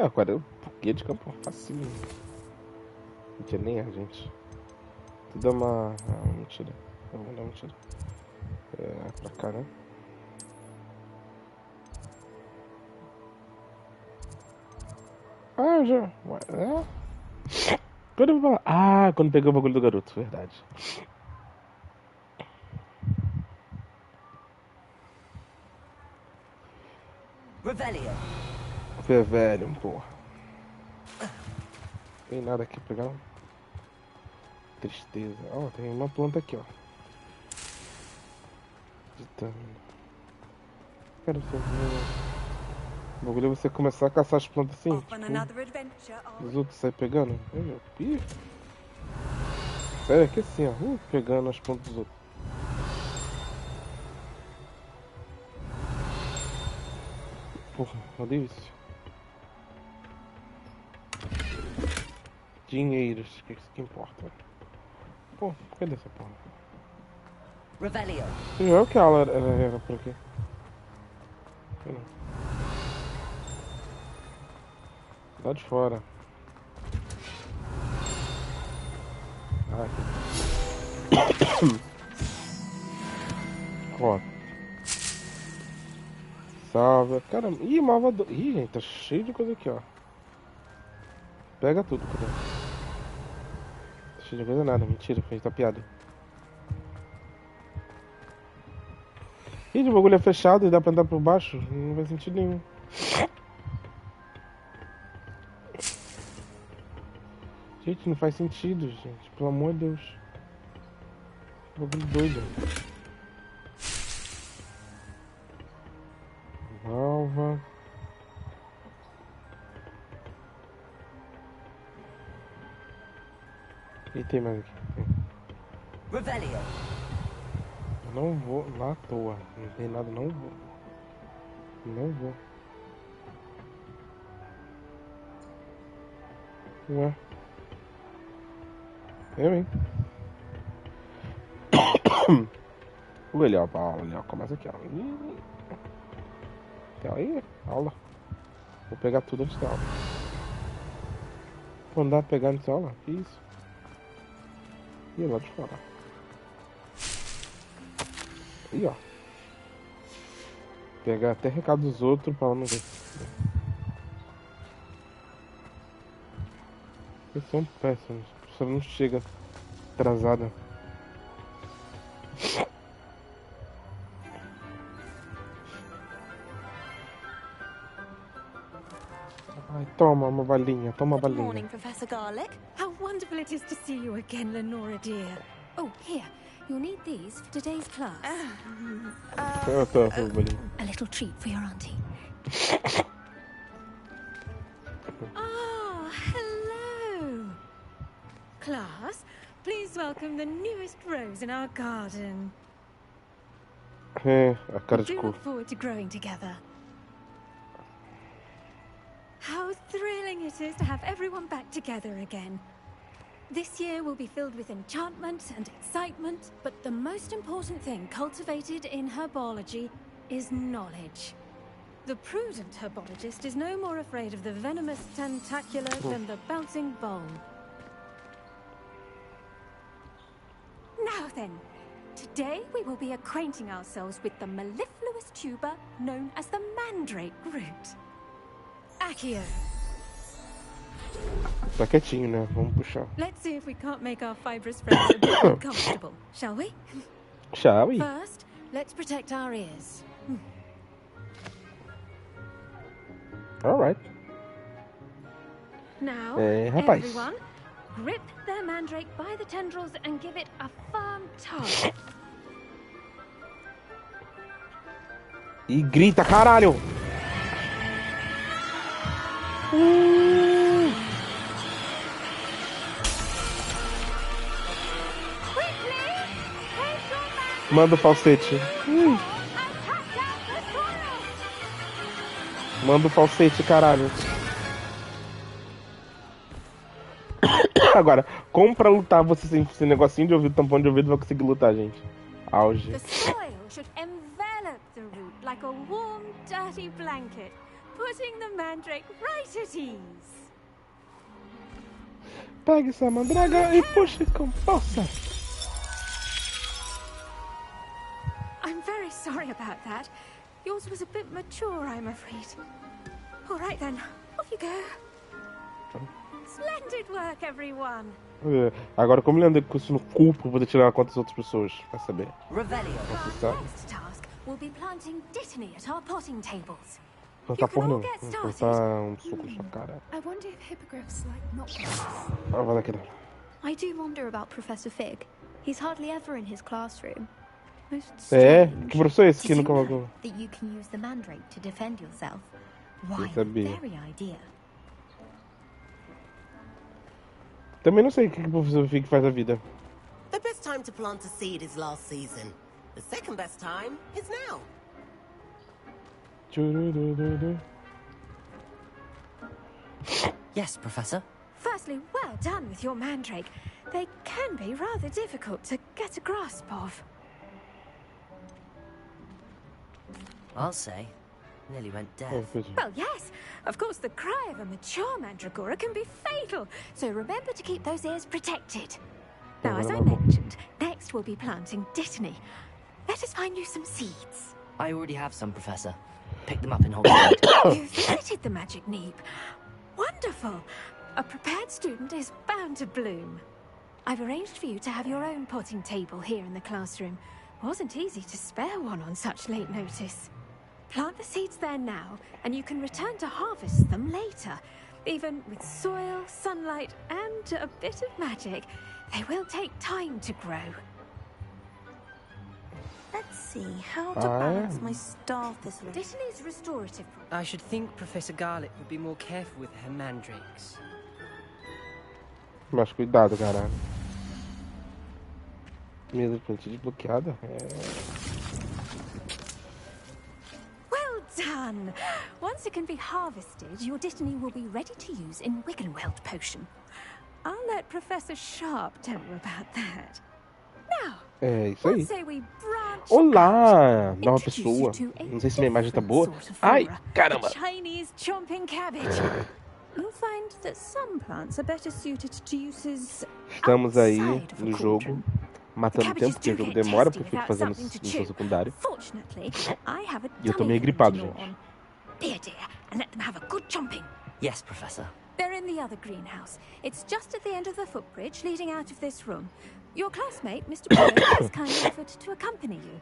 Agora eu buguei de campo facinho. Não tinha nem a gente. Tudo é uma. Mentira. Não, mentira. Pra cá, né? Já. Quando eu vou falar? Quando peguei o bagulho do garoto, verdade. Revelio. Velho, porra. Tem nada aqui pra pegar. Não. Tristeza. Ó, tem uma planta aqui, ó. Quero saber. O bagulho é você começar a caçar as plantas assim. Tipo, os outros saem pegando. Ih. Sério, aqui assim, ó. Pegando as plantas dos outros. Porra, odeio isso. Dinheiros, que isso que importa. Pô, cadê essa porra? Revelio. Não é o que a aula era por aqui. Não. Lá de fora. Aqui. Ó. Salva. Caramba. Ih, malvador. Ih, gente, tá cheio de coisa aqui, ó. Pega tudo, cadê? Tá cheio de coisa nada. Mentira, fez tá piada. Ih, o bagulho é fechado e dá pra andar por baixo? Não faz sentido nenhum. Gente, não faz sentido, gente. Pelo amor de Deus. Que bagulho doido. Válvula. E tem mais aqui. Revelio. Eu não vou lá à toa. Não tem nada, não vou. Não vou. Ué. Eu, hein? Legal, legal. Começa aqui, ó. Até aí, aula. Vou pegar tudo antes da aula. Vou andar pegando essa aula? Que isso? E lá de fora. Aí, ó. Pegar até recado dos outros pra não ver. Eles são péssimos. A pessoa não chega atrasada. Ai, toma uma balinha, toma uma Good balinha. morning, Professor Garlic. How wonderful it is to see you again, Lenora dear. Oh, here. You'll need these for today's class. Eu tô balinha. A little treat for your auntie. Ah, hello. Class, please welcome the newest rose in our garden. É, a cara de We do cu. look forward to growing together. How thrilling it is to have everyone back together again. This year will be filled with enchantment and excitement, but the most important thing cultivated in herbology is knowledge. The prudent herbologist is no more afraid of the venomous tentacular than the bouncing bulb. Now then, today we will be acquainting ourselves with the mellifluous tuber known as the mandrake root. Accio. Tá quietinho, né? Vamos puxar. Let's see if we can't make our fibrous friends a bit more comfortable, shall we? Shall we? First, let's protect our ears. Alright. Now, rapaz. everyone, grip their mandrake by the tendrils and give it a firm tug. E grita, caralho! Manda o falsete. Manda o falsete, caralho. Agora, como pra lutar você sem esse negocinho de ouvido, tampão de ouvido, vai conseguir lutar, gente? Auge. The soil should envelop the root like a warm, dirty blanket, putting the mandrake right at ease. Pega essa mandraga e puxa com força. I'm very sorry about that. Yours was a bit mature, I'm afraid. All right then, off you go. Splendid work, everyone. Agora, como ele anda com isso no cu pra poder tirar conta das outras pessoas? Vai saber. Revelio. Our next task will be planting dittany at our potting tables. Plantar porra não. Plantar um suco na sua cara. I wonder if hippogriffs like not. Ah, vai daqui. I do wonder about Professor Fig. He's hardly ever in his classroom. É? Que professor é esse que nunca falou? That you can use the mandrake to defend yourself. Eu Why, sabia. very idea. Também não sei o que o professor Fig faz da vida. The best time to plant a seed is last season. The second best time is now. Yes, Professor. Firstly, well done with your mandrake. They can be rather difficult to get a grasp of. I'll say. Nearly went deaf. Well, yes. Of course, the cry of a mature mandragora can be fatal, so remember to keep those ears protected. Now, as I mentioned, next we'll be planting dittany. Let us find you some seeds. I already have some, Professor. Pick them up in Hogwarts. You visited the magic neep. Wonderful. A prepared student is bound to bloom. I've arranged for you to have your own potting table here in the classroom. Wasn't easy to spare one on such late notice. Plant the seeds there now, and you can return to harvest them later. Even with soil, sunlight, and a bit of magic, they will take time to grow. Let's see, how to balance my star thistle. Dittany's restorative. I should think Professor Garlick would be more careful with her mandrakes. Mas cuidado, caralho. Mesa de plantio desbloqueada. Well done! Once it can be harvested, your Dittany will be ready to use in Wiggenweld potion. I'll let Professor Sharp tell you about that. Now, É isso aí. let's say we branch Olá, out, nova introduce pessoa. you to a Não sei se minha imagem tá boa. different sort of Ai, flora, caramba. the Chinese chomping cabbage. You'll find that some plants are better suited to uses Estamos aí outside of a no cauldron. jogo, matando tempo, porque o jogo demora, porque eu fico fazendo missão secundária. Fortunately, I have a E eu tô dummy meio for them gripado, to gnaw gente. on. Dear, dear, and let them have a good chomping. Yes, Professor. They're in the other greenhouse. It's just at the end of the footbridge leading out of this room. Your classmate, Mr. Bullock, has kindly offered to accompany you.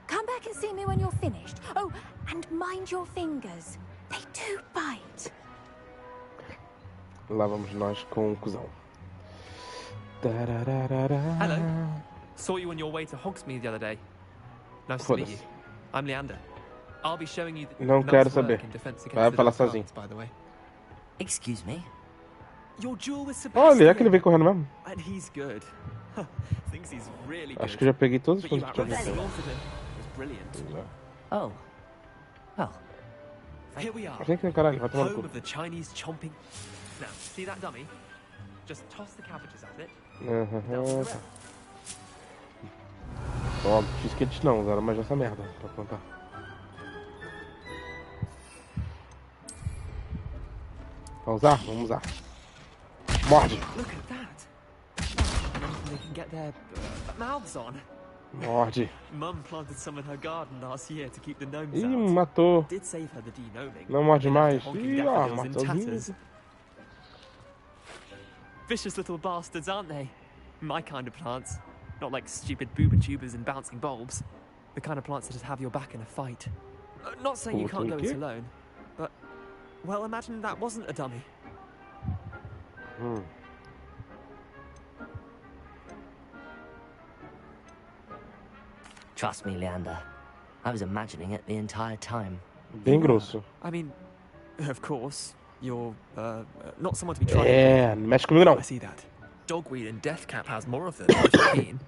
Come back and see me when you're finished. Oh, and mind your fingers. They do bite. Lá vamos nós com o cuzão. Hello. Saw you on your way to Hogsmeade the other day. Nice to meet you. I'm Leander. I'll be showing you the Não quero saber. Vai falar sozinho. by the way. Excuse me? Your duel with Sebastian. Olha, é que ele veio correndo mesmo. And he's good. Thinks he's really good. Acho que eu já peguei todos os But you pontos que tinha outright visto. slaughtered him. It was brilliant. Oh. Well. Here we are. Vem aqui, caralho, vai tomar no Home cu. of the Chinese chomping. Now, see that dummy? Just toss the cabbages at it. Aham, tá. Ó, cheesecake não, usaram mais essa merda pra plantar. Vai usar? Vamos usar. Morde! Look at that. They can get their mouths on. Morde! Mum planted some in her garden last year to keep the gnomes Ih, out. matou. Did save her the denoming. Não morde mais. Honking Ih, ó, daffodils in matou. tatters. Vicious little bastards, aren't they? My kind of plants. Not like stupid booba tubers and bouncing bulbs. The kind of plants that just have your back in a fight. Not saying you can't go it alone, but, well, imagine that wasn't a dummy. Trust me, Leander. I was imagining it the entire time. Bem grosso. I mean, of course, you're not someone to be trying. É, não mexe comigo não. I see that. Dogweed and deathcap has more of them, if you're keen.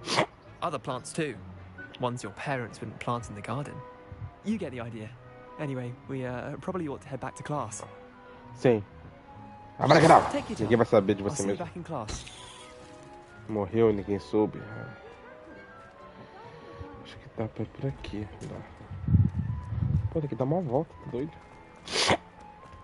Other plants too. Ones your parents wouldn't plant in the garden. You get the idea. Anyway, we probably ought to head back to class. Sim. Abracadabra! Take your time. Ninguém vai saber de I'll você see you mesmo. back in class. Morreu e ninguém soube. Acho que dá pra ir por aqui. Dá. Pô, tem que dar uma volta, tá doido?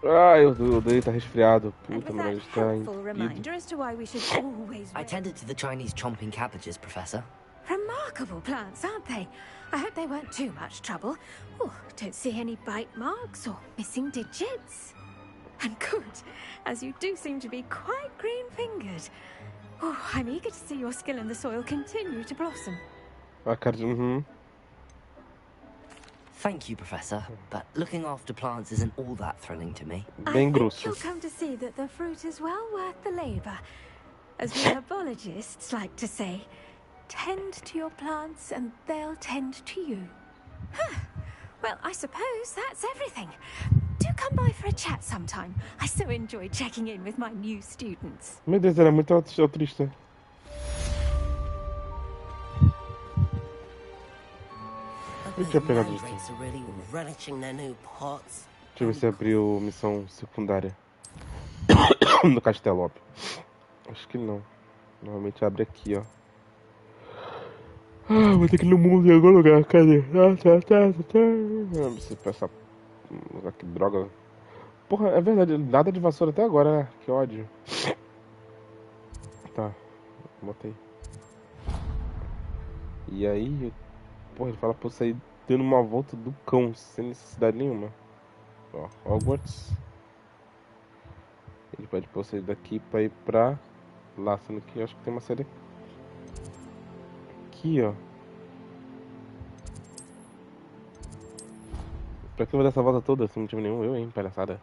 Ai, o Dei tá resfriado. Puta, mano, ele está Reminder as to why we should always. I tended to the Chinese chomping cabbages, Professor. Remarkable plants, aren't they? I hope they weren't too much trouble. Oh, don't see any bite marks or missing digits. And good, as you do seem to be quite green-fingered. Oh, I'm eager to see your skill in the soil continue to blossom. Thank you, Professor, but looking after plants isn't all that thrilling to me. I think you'll come to see that the fruit is well worth the labor. As we herbologists like to say, tend to your plants and they'll tend to you. Huh. Well, I suppose that's everything. Do come by for a chat sometime. I so enjoy checking in with my new students. Meu Deus, era muito triste. Deixa eu pegar disso. Deixa eu ver se abriu missão secundária no castelo, óbvio. Acho que não. Normalmente abre aqui, ó. Ah, vou ter que ir no mundo em algum lugar. Cadê? Não preciso passar. Que droga. Porra, é verdade. Nada de vassoura até agora, né? Que ódio. Tá. Botei. E aí, porra, ele fala pra eu sair dando uma volta do cão, sem necessidade nenhuma. Ó, Hogwarts. Ele pede pra eu sair daqui pra ir pra lá, sendo que eu acho que tem uma série aqui, ó. Pra que eu vou dar essa volta toda sem motivo nenhum? Eu, hein, palhaçada.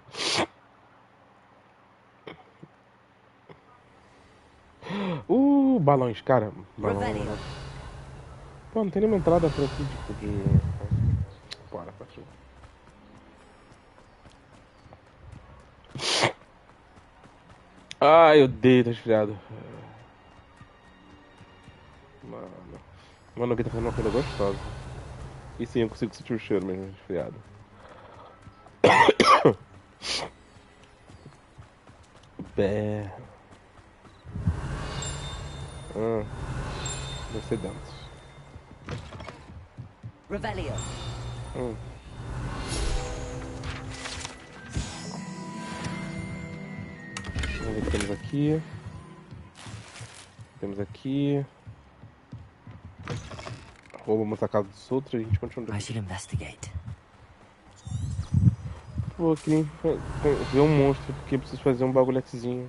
Balões, cara. Balão. Pô, não tem nenhuma entrada pra aqui, tipo, de... Bora, partiu. Ai, eu odeio, tá esfriado. Mano, aqui tá fazendo uma coisa gostosa. E sim, eu consigo sentir o cheiro mesmo, esfriado. Bé. Deve ser dentro. Revelio. Vamos ver o que temos aqui. Temos aqui. Roubamos a casa dos outros e a gente continua. I should investigate. Pô, eu queria ver um monstro, porque eu preciso fazer um bagulhetezinho.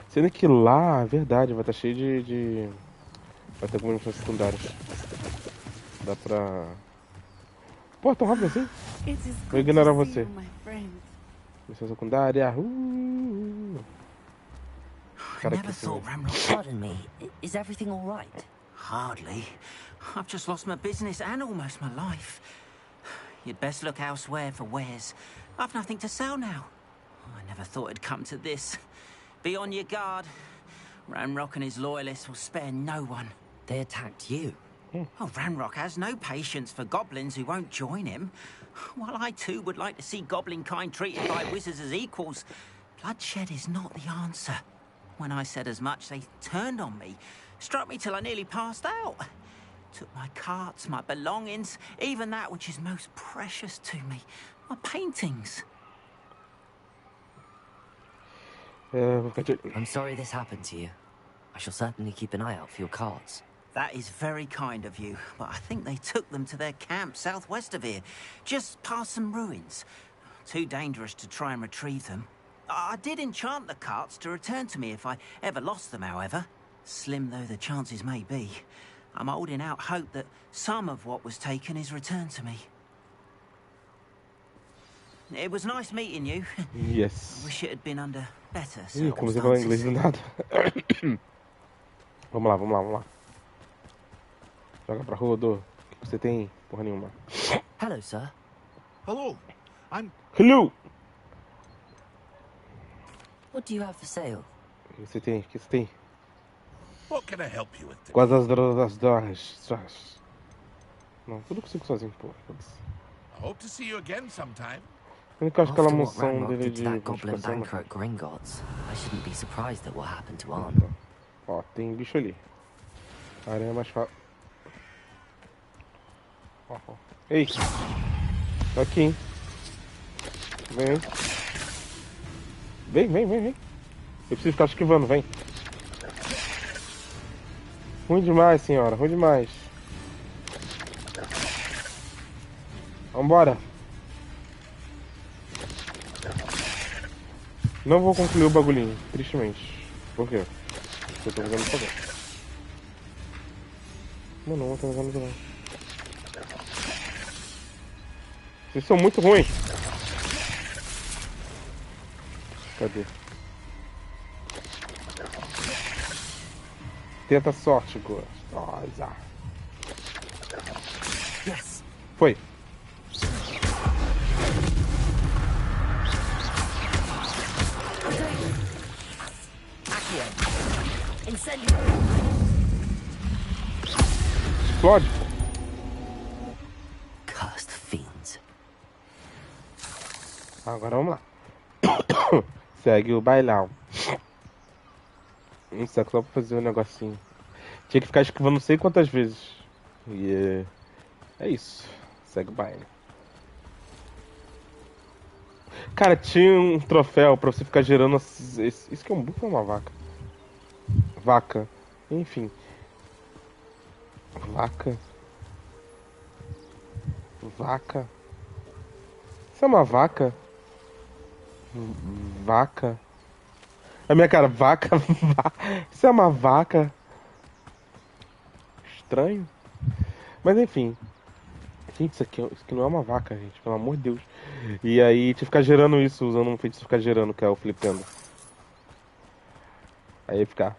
Sendo que lá, é verdade, vai estar cheio de... Vai ter algumas missões secundárias. Dá pra... Pô, tão rápido assim? Vou ignorar você. Missão secundária. I never thought Ramrock pardoned me. Is everything all right? Hardly. I've just lost my business and almost my life. You'd best look elsewhere for wares. I've nothing to sell now. I never thought it'd come to this. Be on your guard. Ramrock and his loyalists will spare no one. They attacked you? Oh, Ramrock has no patience for goblins who won't join him. While I too would like to see goblin kind treated by wizards as equals, bloodshed is not the answer. When I said as much, they turned on me, struck me till I nearly passed out. Took my carts, my belongings, even that which is most precious to me, my paintings. I'm sorry this happened to you. I shall certainly keep an eye out for your cards. That is very kind of you, but I think they took them to their camp southwest of here, just past some ruins. Too dangerous to try and retrieve them. I did enchant the carts to return to me if I ever lost them, however. Slim though the chances may be, I'm holding out hope that some of what was taken is returned to me. It was nice meeting you. Yes. I wish it had been under better Ih, comecei a falar inglês do nada. Vamos lá, vamos lá, vamos lá. Joga pra rua, Dô. O que você tem? Porra nenhuma. Hello, sir. Hello. Hello! What do you have for sale? O que você tem? O que você tem? What can I help you with? Quase as drogas. Não, tudo consigo sozinho, pô. I hope to see you again sometime. Eu acho que aquela After what moção Ramrock dele did de to that goblin modificação. banker at Gringotts, I shouldn't be surprised at what happened to Arn. Ó, tem bicho ali. A aranha é mais fácil. Ó. Ei! Tô aqui, hein? Vem. Vem. Eu preciso ficar esquivando, vem. Ruim demais, senhora, ruim demais. Vambora. Não vou concluir o bagulhinho, tristemente. Por quê? Porque eu tô fazendo isso agora. Não tô fazendo isso não. Vocês são muito ruins. Cadê? Tenta a sorte, gostosa. Yes. Foi. Incendio. Explode. Cursed fiends. Agora vamos lá. Segue o bailão. Só pra fazer um negocinho. Tinha que ficar esquivando não sei quantas vezes. E é isso. Segue o baile. Cara, tinha um troféu pra você ficar gerando... Isso que é um bufo ou uma vaca? Vaca. Enfim. Vaca. Isso é uma vaca? Vaca. A minha cara, vaca. Isso é uma vaca. Estranho. Mas enfim. Gente, isso aqui não é uma vaca, gente, pelo amor de Deus. E aí, tinha que ficar gerando isso, usando um feitiço ficar gerando, que é o flipendo. Aí ficar.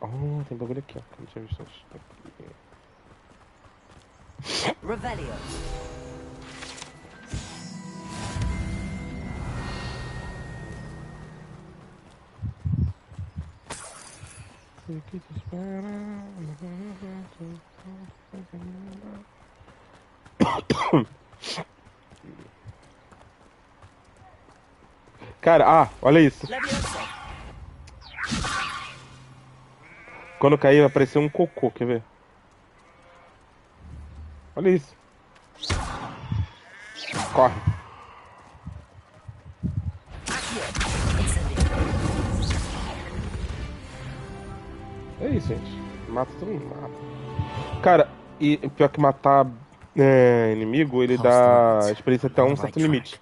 Oh, tem bagulho aqui, ó. Que eu não tinha visto antes. Revelio. Cara, olha isso. Quando cair vai aparecer um cocô, quer ver? Olha isso. Corre. É isso, gente. Mata todo mundo. Mata. Cara, e pior que matar inimigo, ele dá experiência até um certo limite.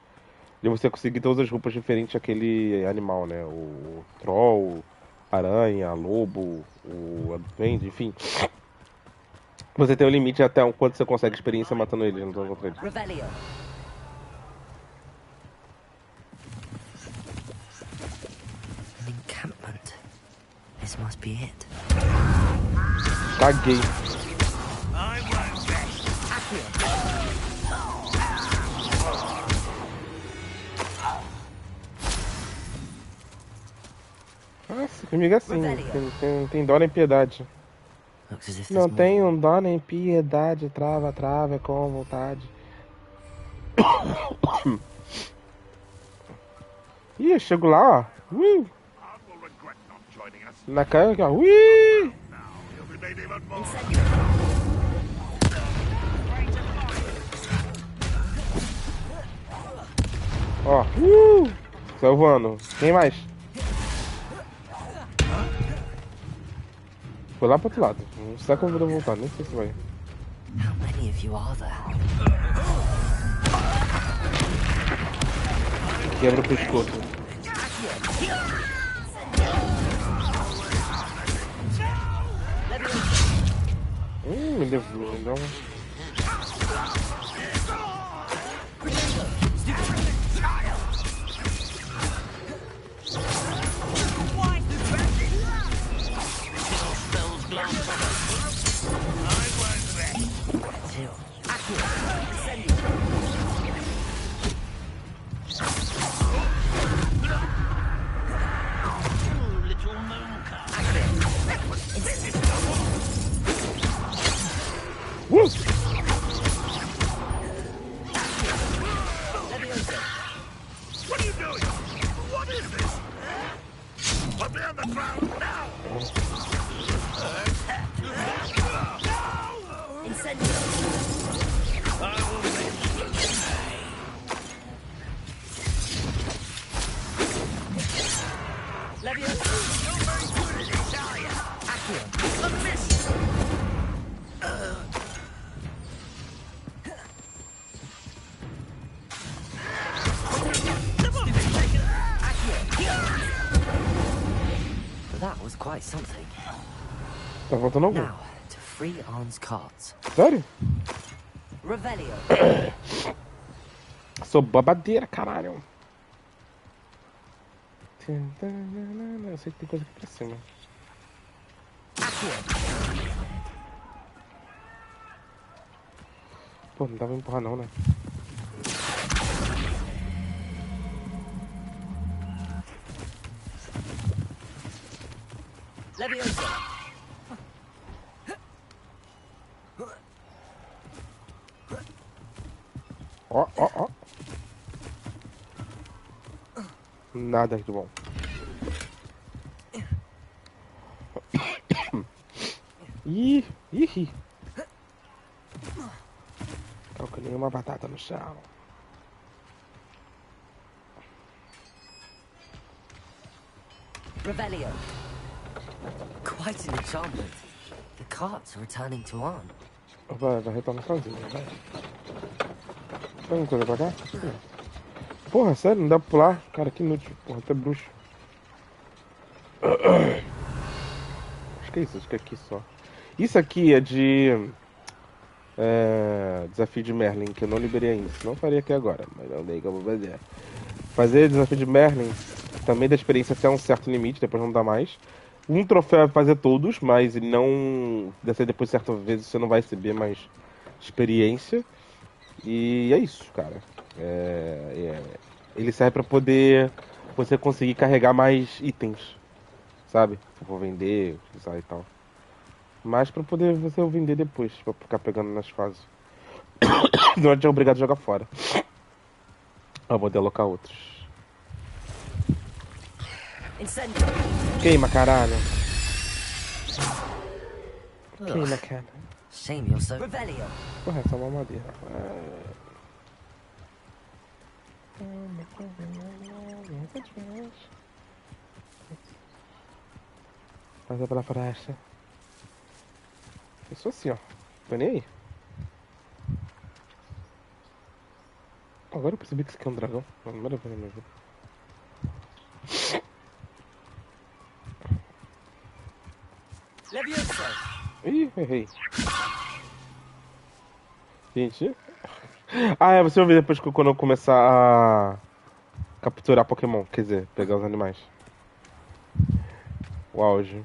De você conseguir todas as roupas diferentes daquele animal, né? O troll, aranha, lobo, o duende, enfim. Você tem um limite até o quanto você consegue experiência matando ele, não tô contra ele. Revelio. An encampment. This must be it. Caguei. Nossa, comigo é assim, tem dó nem piedade. Não tenho dó nem piedade, trava, é com vontade. Ih, eu chego lá, ó. Na cara aqui, ó. Ui! Ó, saiu voando. Quem mais? Foi lá pro outro lado. Não sei como eu vou voltar, nem sei se vai. How many of you are there? Quebra o pescoço. Me deu uma... What are you doing? What is this? Put me on the ground now! That was quite something. Tá faltando algum. Now, to free Arn's cards. Sério? Revelio. Sou babadeira, caralho. Eu sei que tem coisa aqui pra cima. Pô, não dá pra empurrar não, né? Leviosa. Ó. Nada de bom. Ih. Coloca nenhuma batata no chão. Revelio. Quite an enchantment. The carts are returning to Arn. Vai retornar sozinho, vai. Tem coisa pra cá? Porra, sério, não dá pra pular? Cara, que inútil. Porra, até bruxo. Acho que é isso, acho que é aqui só. Isso aqui é de... Desafio de Merlin, que eu não liberei ainda. Não faria aqui agora, mas não dei que eu vou fazer. Fazer desafio de Merlin também dá experiência até um certo limite, depois não dá mais. Um troféu é fazer todos, mas ele não. Depois de certa vez você não vai receber mais experiência. E é isso, cara. Ele serve pra poder você conseguir carregar mais itens, sabe? Se for vender, usar e tal. Mas pra poder você vender depois, pra ficar pegando nas fases. Não é obrigado a jogar fora. Vou poder alocar outros. Queima, caralho. Queima, cara. Shame you're so... Revelio. Porra, essa é uma madeira. Fazer pela praça. Eu sou assim, ó. Tô nem aí. Agora eu percebi que isso aqui é um dragão. Não era pra minha vida. Ih, errei. Gente. Você vai ver depois quando eu começar a capturar Pokémon. Quer dizer, pegar os animais. O auge.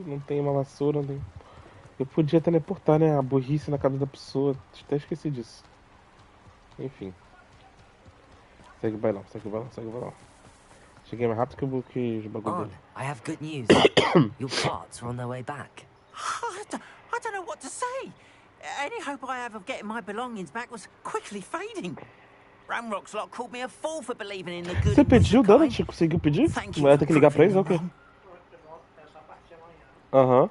Não tem uma vassoura, não tem... Eu podia teleportar, né? A burrice na cabeça da pessoa. Até esqueci disso. Enfim. Segue o bailão, segue o bailão, segue o bailão. Cheguei mais rápido que os bagulho dele. I have good news. Your carts are on their way back. I don't know what to say. Any hope I have of getting my belongings back was quickly fading. Ramrock's lot called me a fool for believing in the good. Você pediu, Dana? Você conseguiu pedir? Vai ter que ligar pra eles ou o quê? Aham.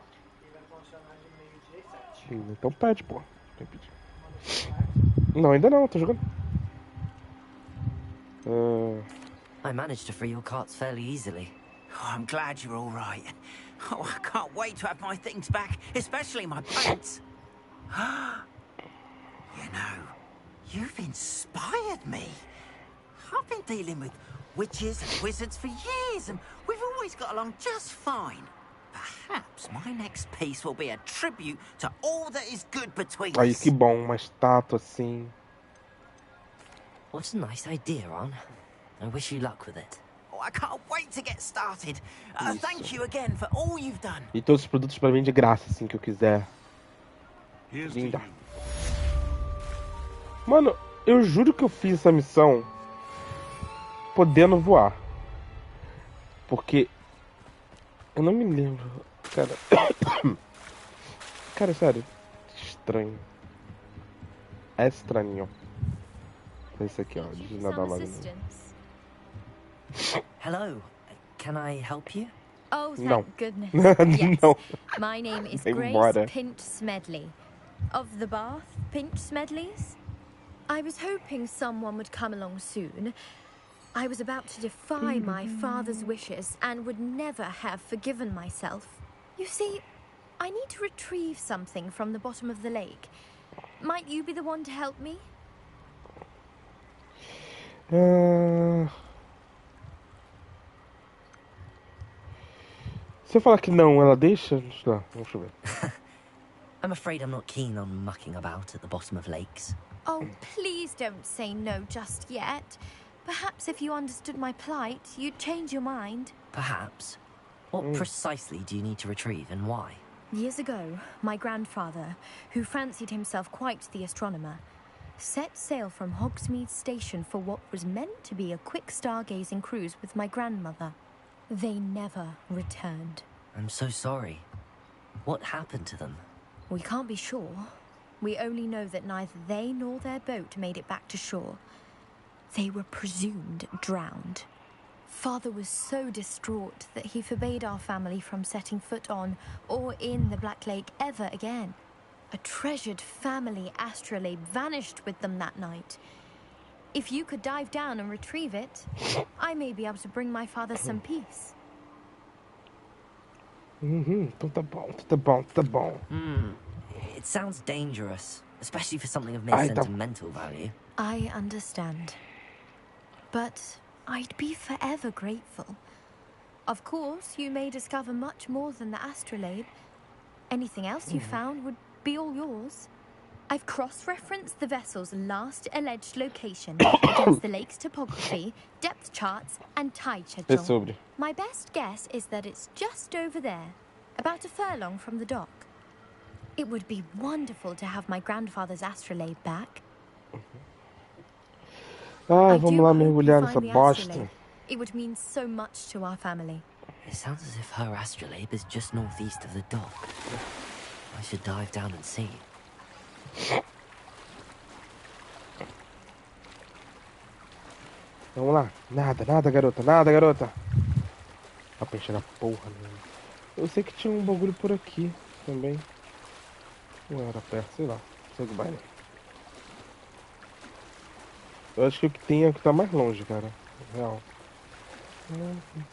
Então pede, pô. Tem que pedir. Não, ainda não, tô jogando. I managed to free your carts fairly easily. Oh, I'm glad you're all right. Oh, I can't wait to have my things back, especially my paints. You know, you've inspired me. I've been dealing with witches and wizards for years, and we've always got along just fine. Perhaps my next piece will be a tribute to all that is good between us. Aí, que bom, uma estátua assim. What a nice idea, Ron. I wish you luck with it. Oh, I can't wait to get started. Thank you again for all you've done. E todos os produtos pra mim de graça, assim, que eu quiser. Linda. Mano, eu juro que eu fiz essa missão podendo voar. Porque eu não me lembro, cara. Cara, sério, estranho. É estranho. Esse aqui, ó, de nadar lá. Hello, can I help you? Oh, thank No. goodness. Yes. No. My name is They Grace bought it. Pinch Smedley. Of the Bath Pinch Smedleys. I was hoping someone would come along soon. I was about to defy my father's wishes and would never have forgiven myself. You see, I need to retrieve something from the bottom of the lake. Might you be the one to help me? Se eu falar que não, ela deixa? Deixa eu ver. I'm afraid I'm not keen on mucking about at the bottom of lakes. Oh, please don't say no just yet. Perhaps if you understood my plight, you'd change your mind. Perhaps. What precisely do you need to retrieve and why? Years ago, my grandfather, who fancied himself quite the astronomer, set sail from Hogsmeade Station for what was meant to be a quick stargazing cruise with my grandmother. They never returned. I'm so sorry. What happened to them? We can't be sure. We only know that neither they nor their boat made it back to shore. They were presumed drowned. Father was so distraught that he forbade our family from setting foot on or in the Black Lake ever again. A treasured family astrolabe vanished with them that night. If you could dive down and retrieve it, I may be able to bring my father some peace. Então tá bom, tá bom, tá bom. It sounds dangerous, especially for something of mere sentimental value. I understand. But I'd be forever grateful. Of course, you may discover much more than the astrolabe. Anything else you found would be all yours. I've cross-referenced the vessel's last alleged location against the lake's topography, depth charts, and tide schedule. My best guess is that it's just over there, about a furlong from the dock. It would be wonderful to have my grandfather's astrolabe back. Ai, vamos lá mergulhar nessa bosta. It would mean so much to our family. It sounds as if her astrolabe is just northeast of the dock. I should dive down and see. Vamos lá. Nada, garota. Pra peixe na porra, né? Eu sei que tinha um bagulho por aqui também. Não era perto, sei lá. Segue o baile. Eu acho que o que tem é o que tá mais longe, cara. Real.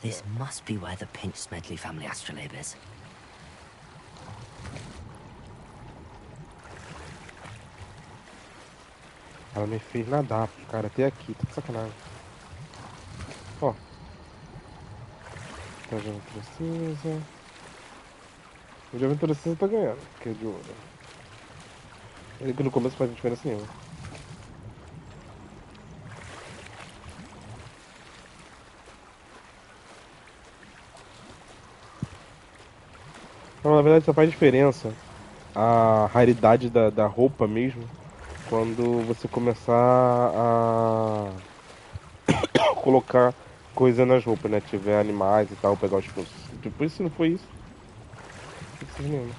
This must be where the Pinch Smedley family astrolabe is. Ela me fez nadar, cara, até aqui, tá de sacanagem. Ó. Tá de aventura cinza. O de aventura cinza tá ganhando, que é de ouro. Ele que no começo faz diferença nenhuma. Não, na verdade só faz diferença a raridade da roupa mesmo. Quando você começar a colocar coisa nas roupas, né? Tiver animais e tal, pegar os pulsos. Depois, se não foi isso, não precisa nenhuma.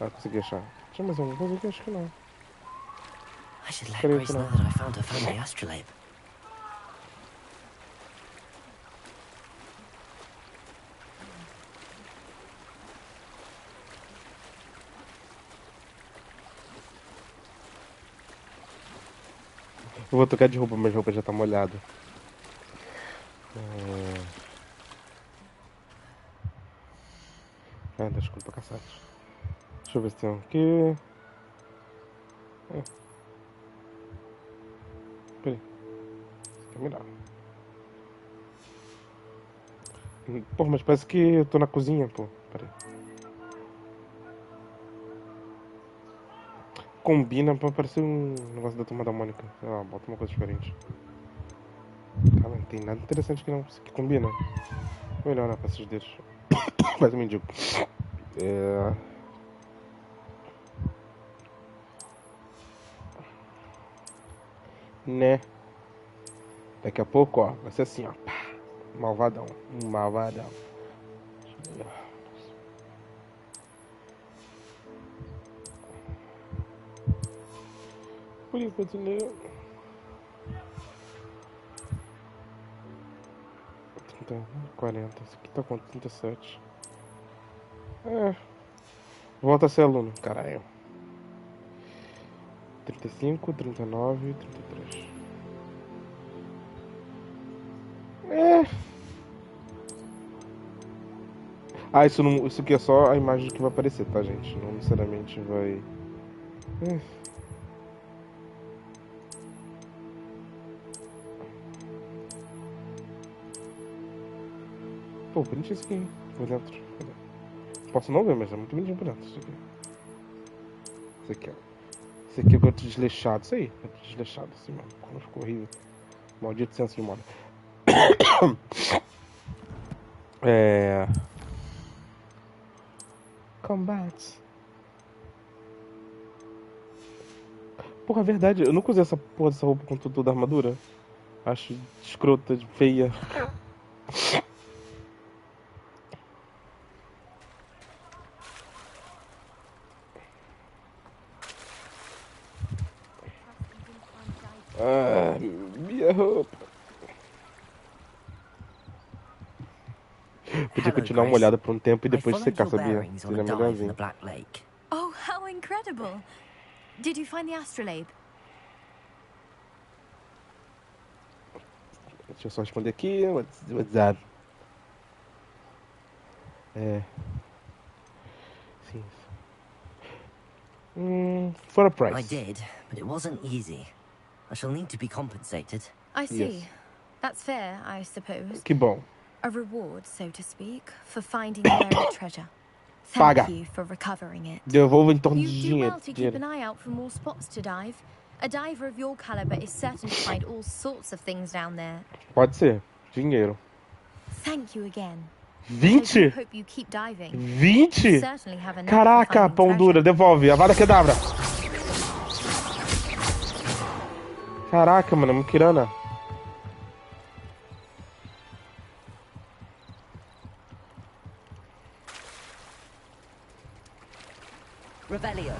Ah, consegui achar. Tinha mais alguma coisa aqui? Acho que não. I should let Grace know that I found her family astrolabe. Eu vou trocar de roupa, mas a roupa já tá molhada. Dá escuro pra cacete. Deixa eu ver se tem um aqui. Peraí. Quer mirar? Pô, mas parece que eu tô na cozinha, pô. Peraí. Combina pra parecer um negócio da Turma da Mônica. Sei lá, bota uma coisa diferente. Cara, não tem nada interessante aqui não. Isso aqui combina. Melhor, né, pra esses dedos. Mas eu me digo. Né? Daqui a pouco, ó, vai ser assim, ó. Malvadão. Malvadão. Por enquanto, né? 30, 40. Esse aqui tá com 37. Volta a ser aluno, caralho. 35, 39, 33. Ah, isso aqui é só a imagem que vai aparecer, tá, gente? Não necessariamente vai... Pô, print isso aqui, por dentro. Posso não ver, mas é muito bonitinho por dentro, isso aqui. Esse aqui é o gato desleixado, isso aí. Gato desleixado, assim, mano. Como ficou horrível. Maldito senso de moda. Combate. Porra, é verdade, eu nunca usei essa porra dessa roupa com tudo da armadura. Acho escrota, feia. Minha roupa. Podia continuar uma olhada por um tempo e depois secar, sabia? Seria melhorzinho. Oh, how incredible! Did you find the astrolabe? Deixa eu só responder aqui. WhatsApp. Sim. For a price. I did, but it wasn't easy. I shall need to be compensated. I see. Yes. That's fair, I suppose. Que bom. A reward, so to speak, for finding the buried treasure. Paga. Thank you for recovering it. Devolva em torno de You do dinheiro. well to keep an eye out for more spots to dive. A diver of your caliber is certain to find all sorts of things down there. Pode ser. Dinheiro. Thank you again. 20? I hope you keep diving. 20? You certainly have enough for Caraca, finding pão treasure. dura. Devolve. Avada Kedavra. Caraca, mano. Mukirana. Revelio.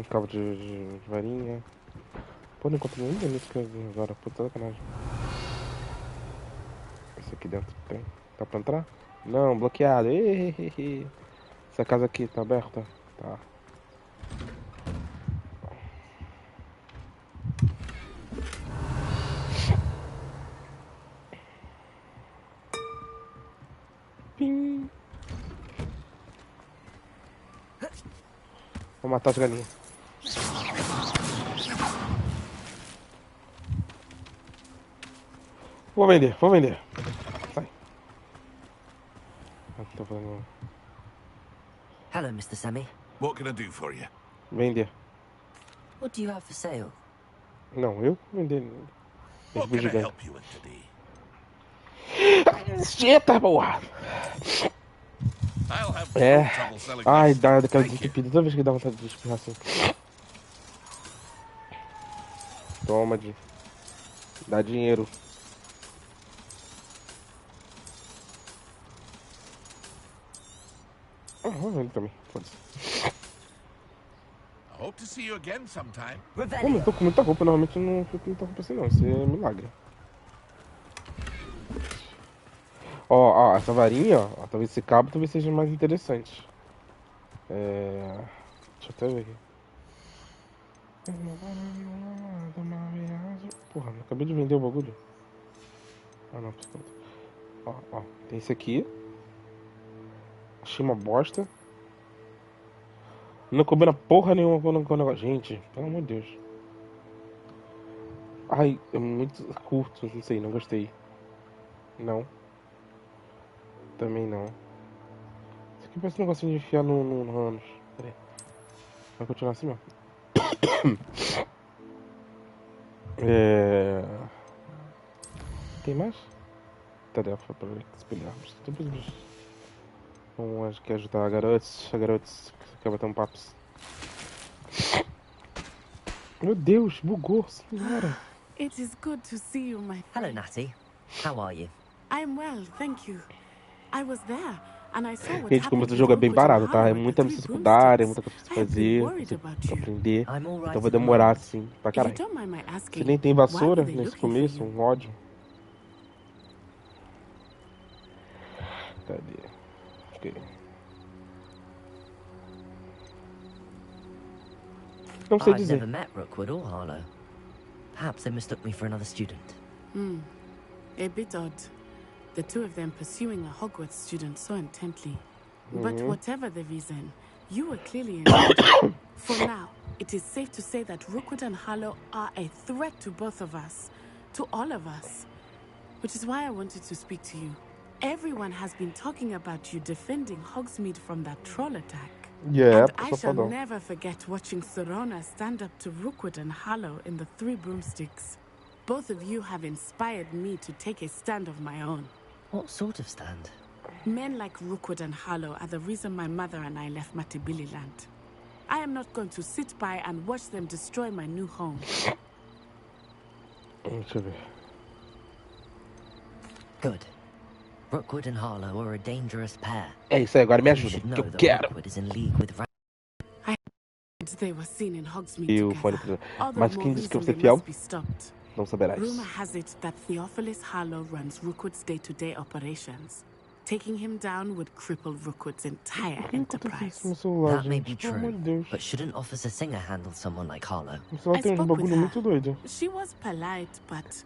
Cabo de varinha. Pô, não encontrei nenhum bonito que eu vi agora. Puta sacanagem. Esse aqui dentro tem. Tá pra entrar? Não, bloqueado. Essa casa aqui tá aberta? Tá. Pim. Vou matar as galinhas. Vou vender. Sai. Tô fazendo... Hello, Mr. Sammy. What can I do for you? Vender. What do you have for sale? Não, eu vender. What can I help you with today? Eita, porra! I'll have É. no trouble selling Ai, this. dá daquela Thank you. desentupida. Toda vez que dá vontade de espirrar assim. Toma, Di. Dá dinheiro. Vamos vender também. Foda-se. I hope to see you again sometime. Pô, mas tô com muita roupa. Normalmente eu não fico com muita roupa assim, não. Isso é milagre. Ó, essa varinha, ó. Talvez esse cabo talvez seja mais interessante. Deixa eu até ver aqui. Porra, eu acabei de vender o bagulho. Ah, não, precisa. Ó, tem esse aqui. Achei uma bosta. Não combina porra nenhuma com o negócio. Gente, pelo amor de Deus. Ai, é muito curto, não sei, não gostei. Não. Também não. Isso aqui parece um negocinho de enfiar no ânus. Pera aí. Vai continuar assim mesmo. Tem mais? Tarefa para espelharmos. Vamos acho que ajudar a garotos. A garotos que quer bater um papo. Meu Deus, bugou, senhora. It is good to see you, my Hello, Natty. How are you? I'm well, thank you. I was there, and I saw what Gente, como esse jogo é bem barato, tá? É muita missão secundária, muita coisa pra fazer, pra aprender. Então vai demorar assim, pra caralho. Você nem tem vassoura nesse começo, um ódio. Cadê? Okay. Não sei I've dizer. never met Rookwood or Harlow. Perhaps they mistook me for another student. A bit odd. The two of them pursuing a Hogwarts student so intently. But whatever the reason, you were clearly in danger. For now, it is safe to say that Rookwood and Harlow are a threat to both of us. To all of us. Which is why I wanted to speak to you. Everyone has been talking about you defending Hogsmeade from that troll attack. Yeah, and I shall never forget watching Sorona stand up to Rookwood and Harlow in the Three Broomsticks. Both of you have inspired me to take a stand of my own. What sort of stand? Men like Rookwood and Harlow are the reason my mother and I left Matibili land. I am not going to sit by and watch them destroy my new home. Good. Rookwood and Harlow are a dangerous pair. É isso aí, agora me ajuda, que eu quero. Rookwood is in league with They were seen in Hogsmeade together. Mas quem disse que você é fiel? Não saberás. Rumor has it that Theophilus Harlow runs Rookwood's day-to-day operations. Taking him down would cripple Rookwood's entire enterprise. That may be true, but shouldn't Officer Singer handle someone like Harlow? I spoke with her. She was polite, but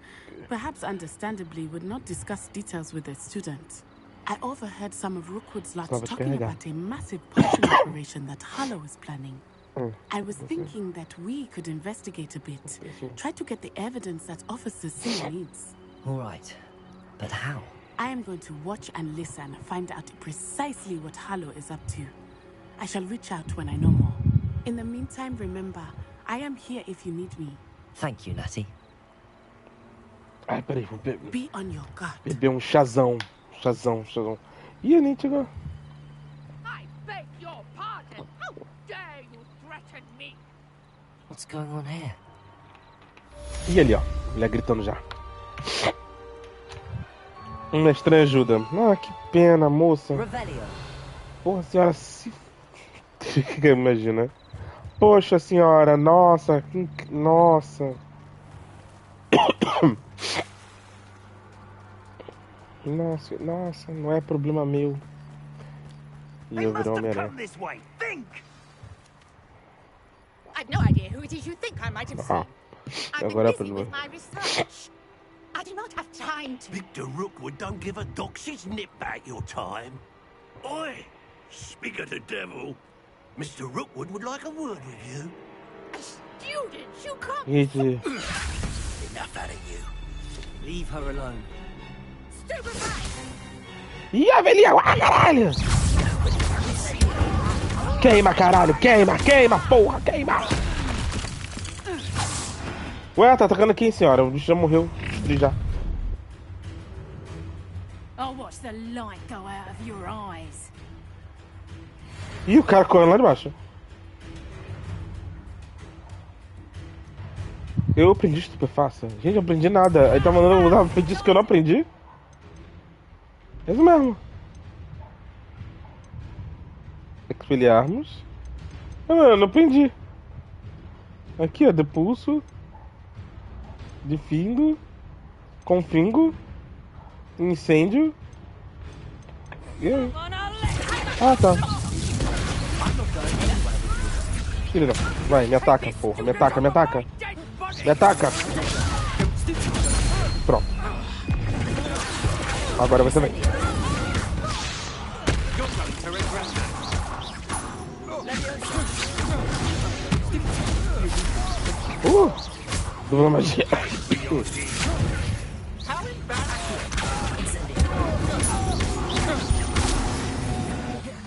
perhaps understandably would not discuss details with a student. I overheard some of Rookwood's lots talking about a massive potion operation that Harlow is planning. I was thinking that we could investigate a bit. Try to get the evidence that Officer Singh needs. All right. But how? I am going to watch and listen, find out precisely what Harlow is up to. I shall reach out when I know more. In the meantime, remember, I am here if you need me. Thank you, Natty. Ai, peraí, vou Be on your guard. beber um chazão. Chazão. Ih, nem chegou. I beg your pardon. How dare you threaten me? What's going on here? E ali, ó. Mulher gritando já. Uma estranha ajuda. Ah, que pena, moça. Porra, senhora, se... Imagina. Poxa, senhora, nossa. Nossa. Nossa, não é problema meu. E eu virou Homem-Aranha. I've no idea who it is you think I might have seen. Agora é busy problema. with my research. I do not have time to... Victor Rookwood don't give a doxy's nip back your time. Oi! Speak of the devil. Mr. Rookwood would like a word with you. Students, you can't... Enough out of you. Leave her alone. Ih, a velhinha! Ah, caralho! Queima, caralho! Queima, porra! Queima! Ué, tá atacando quem, senhora? O bicho já morreu. Já. I'll watch the light go out of your eyes. Ih, o cara correndo lá de baixo. Eu aprendi estupefaça. Gente, eu aprendi nada. Aí tá mandando eu usar feitiço que eu não aprendi. É isso mesmo. Expeliarmos. Ah, eu não aprendi. Aqui, ó, depulso. Defindo. Confingo. Incêndio. E aí? Ah, tá. Filha, vai, me ataca, porra. Me ataca. Pronto. Agora você vem. Dupla magia.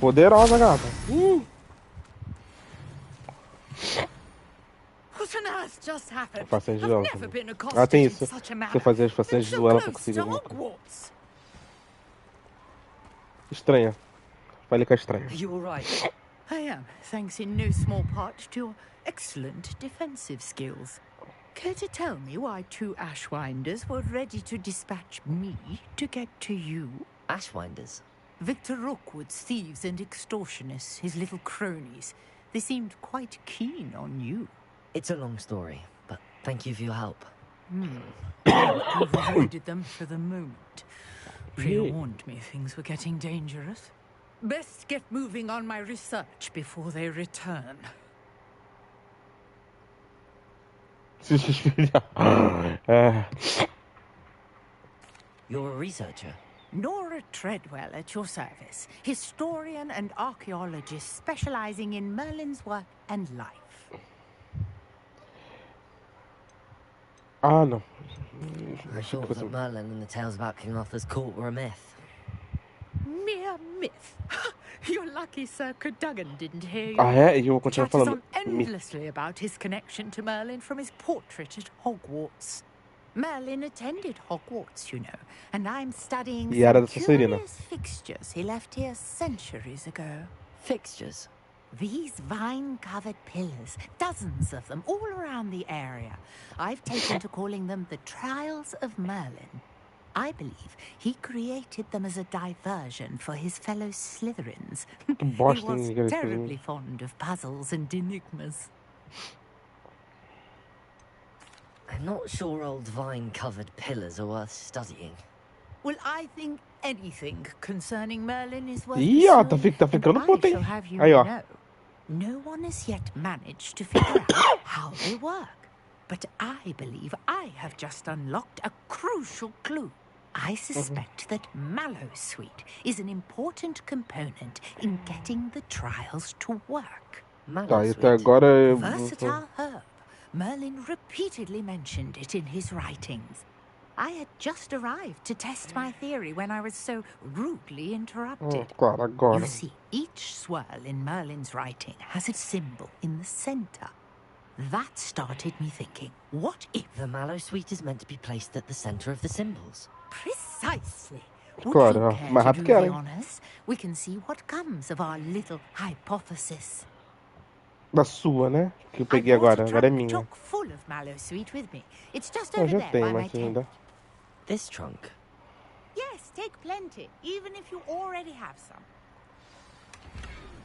Poderosa, gata. What on earth just happened? Façanhas de I've duelo. never been accosted Ah, tem in isso. such a manner. Você fazer as façanhas de So duelo pra close conseguir to alguma coisa. Hogwarts. Estranha. Vai ligar estranha. Are you all right? I am, thanks in no small part to your excellent defensive skills. Care to tell me why two Ashwinders were ready to dispatch me to get to you? Ashwinders? Victor Rookwood's thieves and extortionists, his little cronies. They seemed quite keen on you. It's a long story, but thank you for your help. You've avoided them for the moment. Pre-warned me things were getting dangerous. Best get moving on my research before they return. You're a researcher? Nora Treadwell at your service. Historian and archaeologist specializing in Merlin's work and life. Ah, no. I thought that Merlin and the tales about King Arthur's court were a myth. Mere myth. You're lucky Sir Cadogan didn't hear you. Ah, é? E eu vou continuar Chatters falando. on endlessly about his connection to Merlin from his portrait at Hogwarts. Merlin attended Hogwarts, you know, and I'm studying E era da some Sonserina. curious fixtures he left here centuries ago. Fixtures? These vine-covered pillars, dozens of them, all around the area. I've taken to calling them the Trials of Merlin. I believe he created them as a diversion for his fellow Slytherins. He was terribly fond of puzzles and enigmas. I'm not sure old vine-covered pillars are worth studying. Well, I think anything concerning Merlin is worth Ih, ó, tá pursuing, ficando and puto, I hein? shall have you Aí, ó. know, no one has yet managed to figure out how they work. But I believe I have just unlocked a crucial clue. I suspect that Mallowsweet is an important component in getting the trials to work. Tá, e até agora eu... Versatile herb. Merlin repeatedly mentioned it in his writings. I had just arrived to test my theory when I was so rudely interrupted. Claro, agora. You see, each swirl in Merlin's writing has a symbol in the center. That started me thinking, what if... The mallow sweet is meant to be placed at the center of the symbols. Precisely. Would Claro, you care mais to rápido do que ela, the hein? honors? We can see what comes of our little hypothesis. Da sua, né? Que eu peguei agora. Agora é minha. Chock full of mallow sweet with me. It's just Eu over já there tenho, by my mas tent. ainda. This trunk? Yes, take plenty, even if you already have some.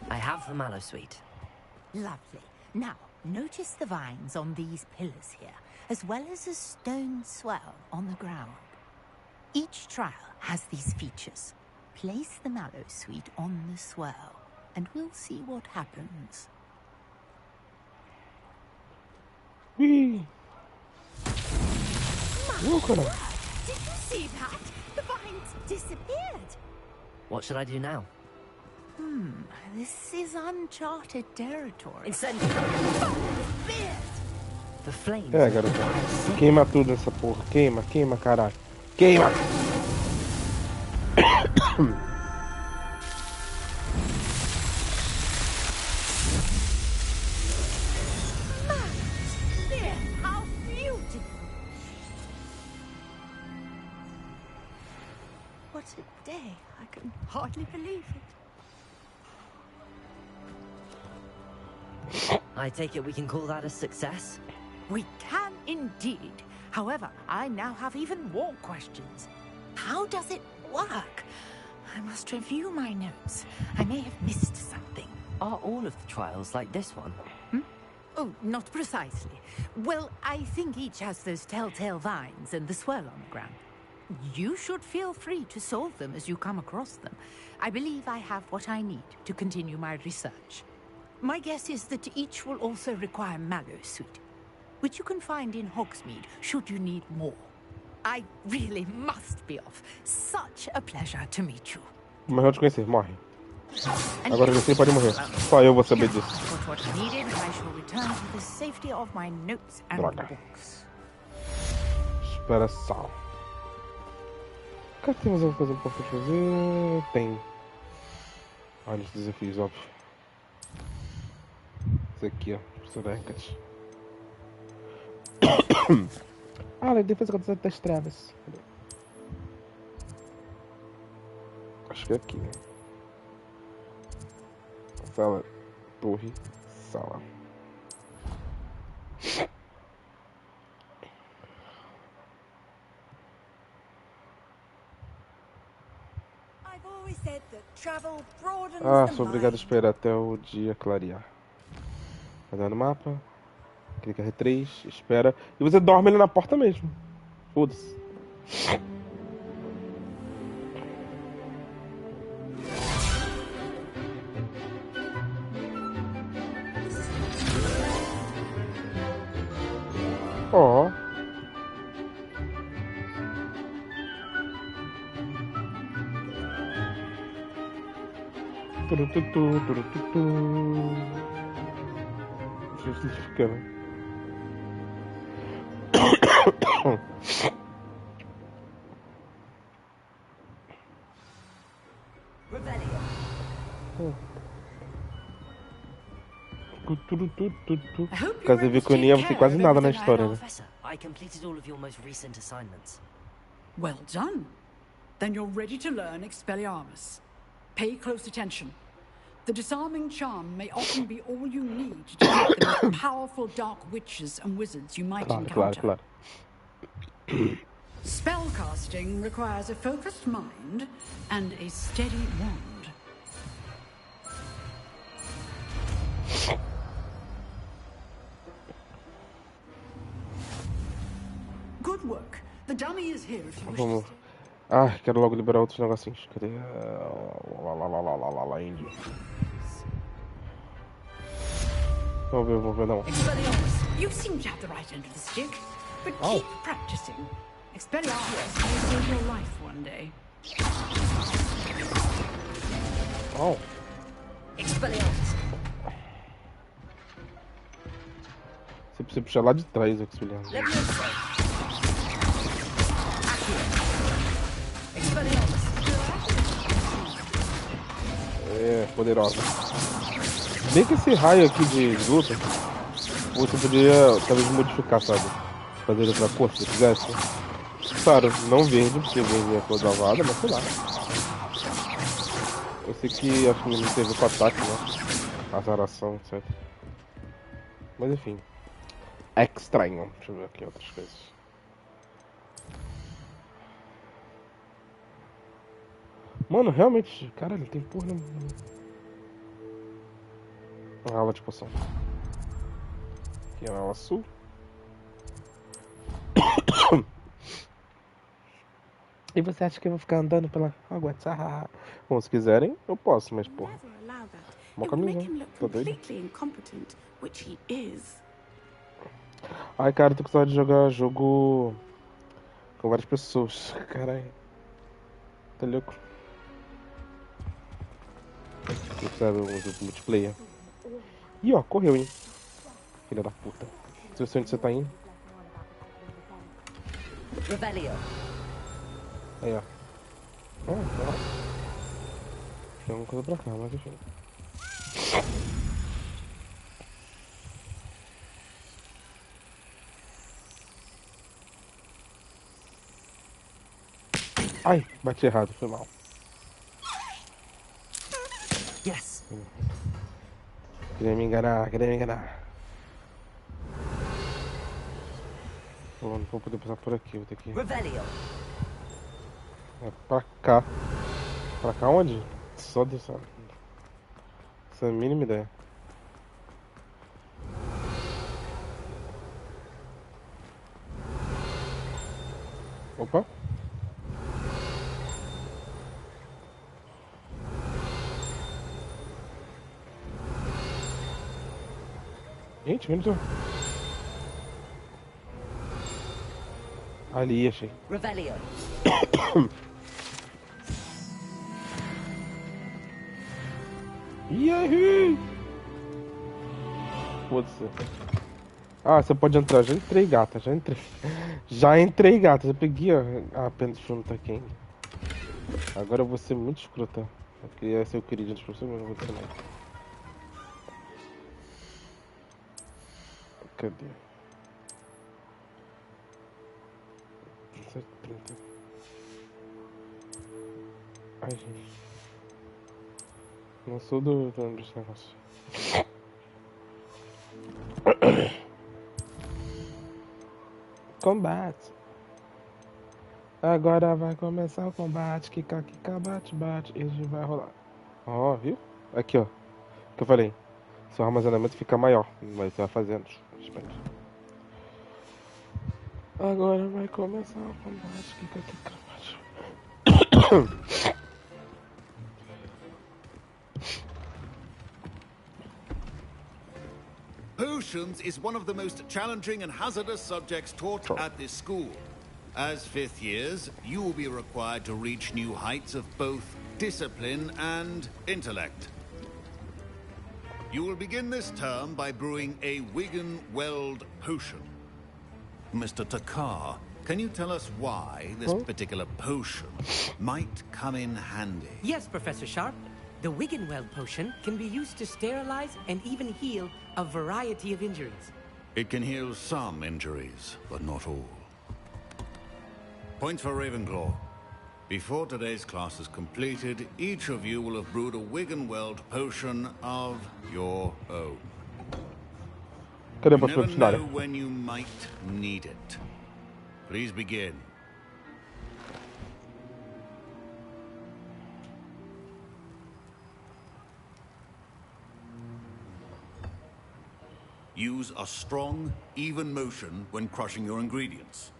I have the mallow sweet. Lovely. Now, notice the vines on these pillars here, as well as a stone swell on the ground. Each trial has these features. Place the mallow sweet on the swell, and we'll see what happens. Ih. Caramba. Did you see that? The vines disappeared. What should I do now? This is uncharted territory. Incendio! The flames. É, garota. Queima tudo nessa porra. Queima, queima, caralho. Queima! How beautiful! What a day. I can hardly believe it. I take it we can call that a success? We can indeed. However, I now have even more questions. How does it work? I must review my notes. I may have missed something. Are all of the trials like this one? Oh, not precisely. Well, I think each has those telltale vines and the swirl on the ground. You should feel free to solve them as you come across them. I believe I have what I need to continue my research. My guess is that each will also require mallow sweet, which you can find in Hogsmeade should you need more. I really must be off. Such a pleasure to meet you. Mas eu te conhecer, morre. Agora você pode morrer. Só eu vou saber disso. Put what is needed, I shall return to the safety of my notes and Droga. books. Espera só. Cara, tem mais alguma coisa importante fazer? Tem. Olha os desafios, óbvio. Esse aqui, ó. Professor Eckert. Ah, defesa contra das trevas. Acho que é aqui, né? Sala, torre, sala. Ah, sou obrigado a esperar até o dia clarear. Vai dar no mapa. Clica R3, espera. E você dorme ali na porta mesmo. Foda-se. Ó. Turututu, turututu. Justificando. Caso de ver que eu nem sei quase nada na história, né? I completed all of your most recent assignments. Well done. Then you're ready to learn Expelliarmus. Pay close attention. The disarming charm may often be all you need to defeat the most powerful dark witches and wizards you might encounter. Claro. Spellcasting requires a focused mind and a steady wand. Good work. The dummy is here if you wish to Vamos. Ah, quero logo liberar outros negocinhos. Cadê? Lá, índio. Vamos ver, não. Expelliarmus, you seem to have the right end of the stick, but keep practicing. Expelliarmus may save your life one day. Oh. Expelliarmus. Você precisa puxar lá de trás, auxiliar. É, poderosa. Bem que esse raio aqui de luta, você poderia talvez modificar, sabe? Fazer outra cor se quisesse. Claro, não verde, porque verde é cor da vada, mas sei lá. Eu sei que acho que não teve com ataque, né? Azaração, etc. Mas enfim. É estranho. Deixa eu ver aqui outras coisas. Mano, realmente, caralho, tem porra no... Uma aula de poção. Aqui é uma aula sul. E você acha que eu vou ficar andando pela Hogwarts? Bom, se quiserem, eu posso, mas porra. Mó caminho, tá doido? Ai, cara, eu tô com saudade de jogar jogo com várias pessoas. Caralho. Tá louco. Eu quero um jogo multiplayer. Ih, ó, correu, hein? Filha da puta. Se eu sei onde você tá indo. Aí, ó. Tem uma coisa pra cá, mas enfim. Ai, bati errado, foi mal. Yes. Queria me enganar, Pô, não vou poder passar por aqui, vou ter que... É pra cá. Pra cá onde? Só dessa... Essa é a mínima ideia. Opa. Gente, menos... Ali, achei. E aí? Foda-se. Ah, você pode entrar. Já entrei, gata. Já entrei, gata. Já peguei a pena de não tá aqui ainda. Agora eu vou ser muito escrota. Eu queria ser o querido dos professores, mas não vou ser mais. Cadê? 7h30. Ai, gente. Não sou do desse negócio. Combate. Agora vai começar o combate. Kika, bate, bate. E a gente vai rolar. Ó, viu? Aqui, ó. O que eu falei. Seu armazenamento fica maior. Mas você vai fazendo. Agora vai começar o combate. Kika, bate. Potions is one of the most challenging and hazardous subjects taught at this school. As fifth years, you will be required to reach new heights of both discipline and intellect. You will begin this term by brewing a Wiggenweld potion. Mr. Takar, can you tell us why this particular potion might come in handy? Yes, Professor Sharp. The Wiggenweld potion can be used to sterilize and even heal a variety of injuries. It can heal some injuries, but not all. Point for Ravenclaw. Before today's class is completed, each of you will have brewed a Wiggenweld potion of your own. You never know when you might need it. Please begin. Use a strong, even motion when crushing your ingredients.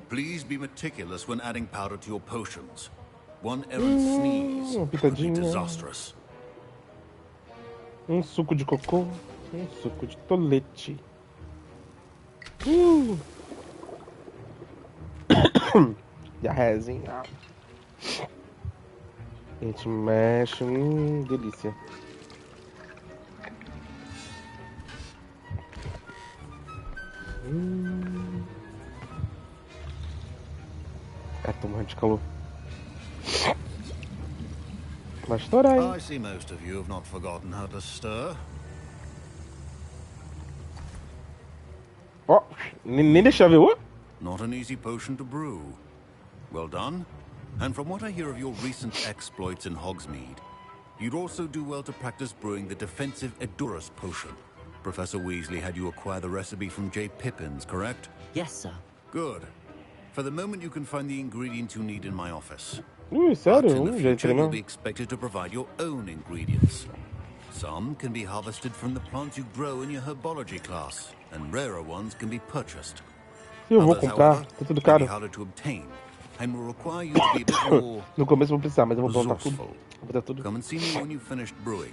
Please be meticulous when adding powder to your potions. One errant sneeze could be disastrous. Suco de cocô, suco de tolete. Diarrezinha. A gente mexe, delícia. Tô morrendo de calor. Vai estourar, hein? I see most of you have not forgotten how to stir. Ó, nem deixa ver o. Not an easy potion to brew. Well done. And from what I hear of your recent exploits in Hogsmeade, you'd also do well to practice brewing the defensive Edurus potion. Professor Weasley had you acquire the recipe from J. Pippin's, correct? Yes, sir. Good. For the moment, you can find the ingredients you need in my office. Sério? But in the future, you'll be expected to provide your own ingredients. Some can be harvested from the plants you grow in your herbology class, and rarer ones can be purchased. Eu vou comprar, tá tudo caro. Harder to obtain, and will require you to be a bit more No começo vou precisar, mas eu vou botar tudo. Vou botar tudo. Come and see me when you've finished brewing,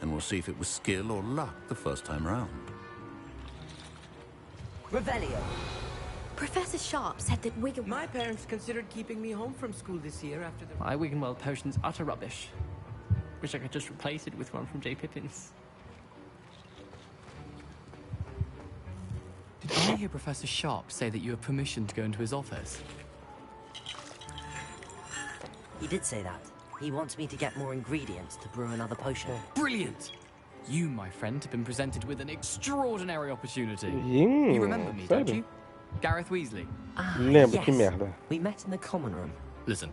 and we'll see if it was skill or luck the first time round. Revelio. Professor Sharp said that Wiggenweld... My parents considered keeping me home from school this year after the... My Wiggenweld potion's utter rubbish. Wish I could just replace it with one from J. Pippin's. Did I hear Professor Sharp say that you have permission to go into his office? He did say that. He wants me to get more ingredients to brew another potion. Brilliant! You, my friend, have been presented with an extraordinary opportunity. You remember me, don't you? Gareth Weasley. Lembro, que merda. We met in the common room. Listen,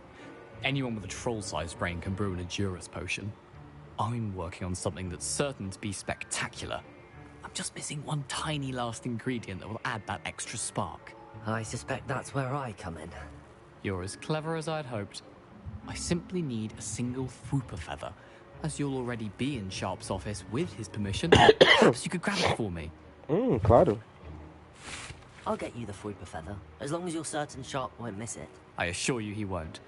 anyone with a troll-sized brain can brew an Edurus potion. I'm working on something that's certain to be spectacular. I'm just missing one tiny last ingredient that will add that extra spark. I suspect that's where I come in. You're as clever as I'd hoped. I simply need a single Fwooper feather. As you'll already be in Sharp's office with his permission, perhaps you could grab it for me. Claro. I'll get you the Fwooper feather, as long as you're certain Sharp won't miss it. I assure you he won't.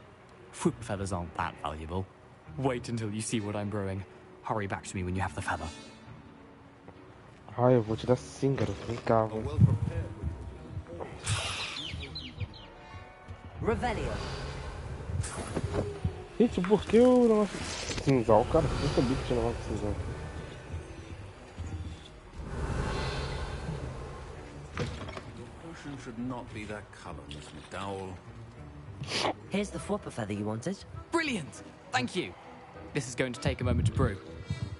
Fwooper feathers aren't that valuable. Wait until you see what I'm brewing. Hurry back to me when you have the feather. Ai, eu vou te dar sim, garoto. Vem cá, velho. Revelio. Gente, por que o negócio cinzal, cara? Eu sabia que tinha negócio cinzal. Should not be that color, Miss McDowell. Here's the Fwooper feather you wanted. Brilliant! Thank you. This is going to take a moment to brew.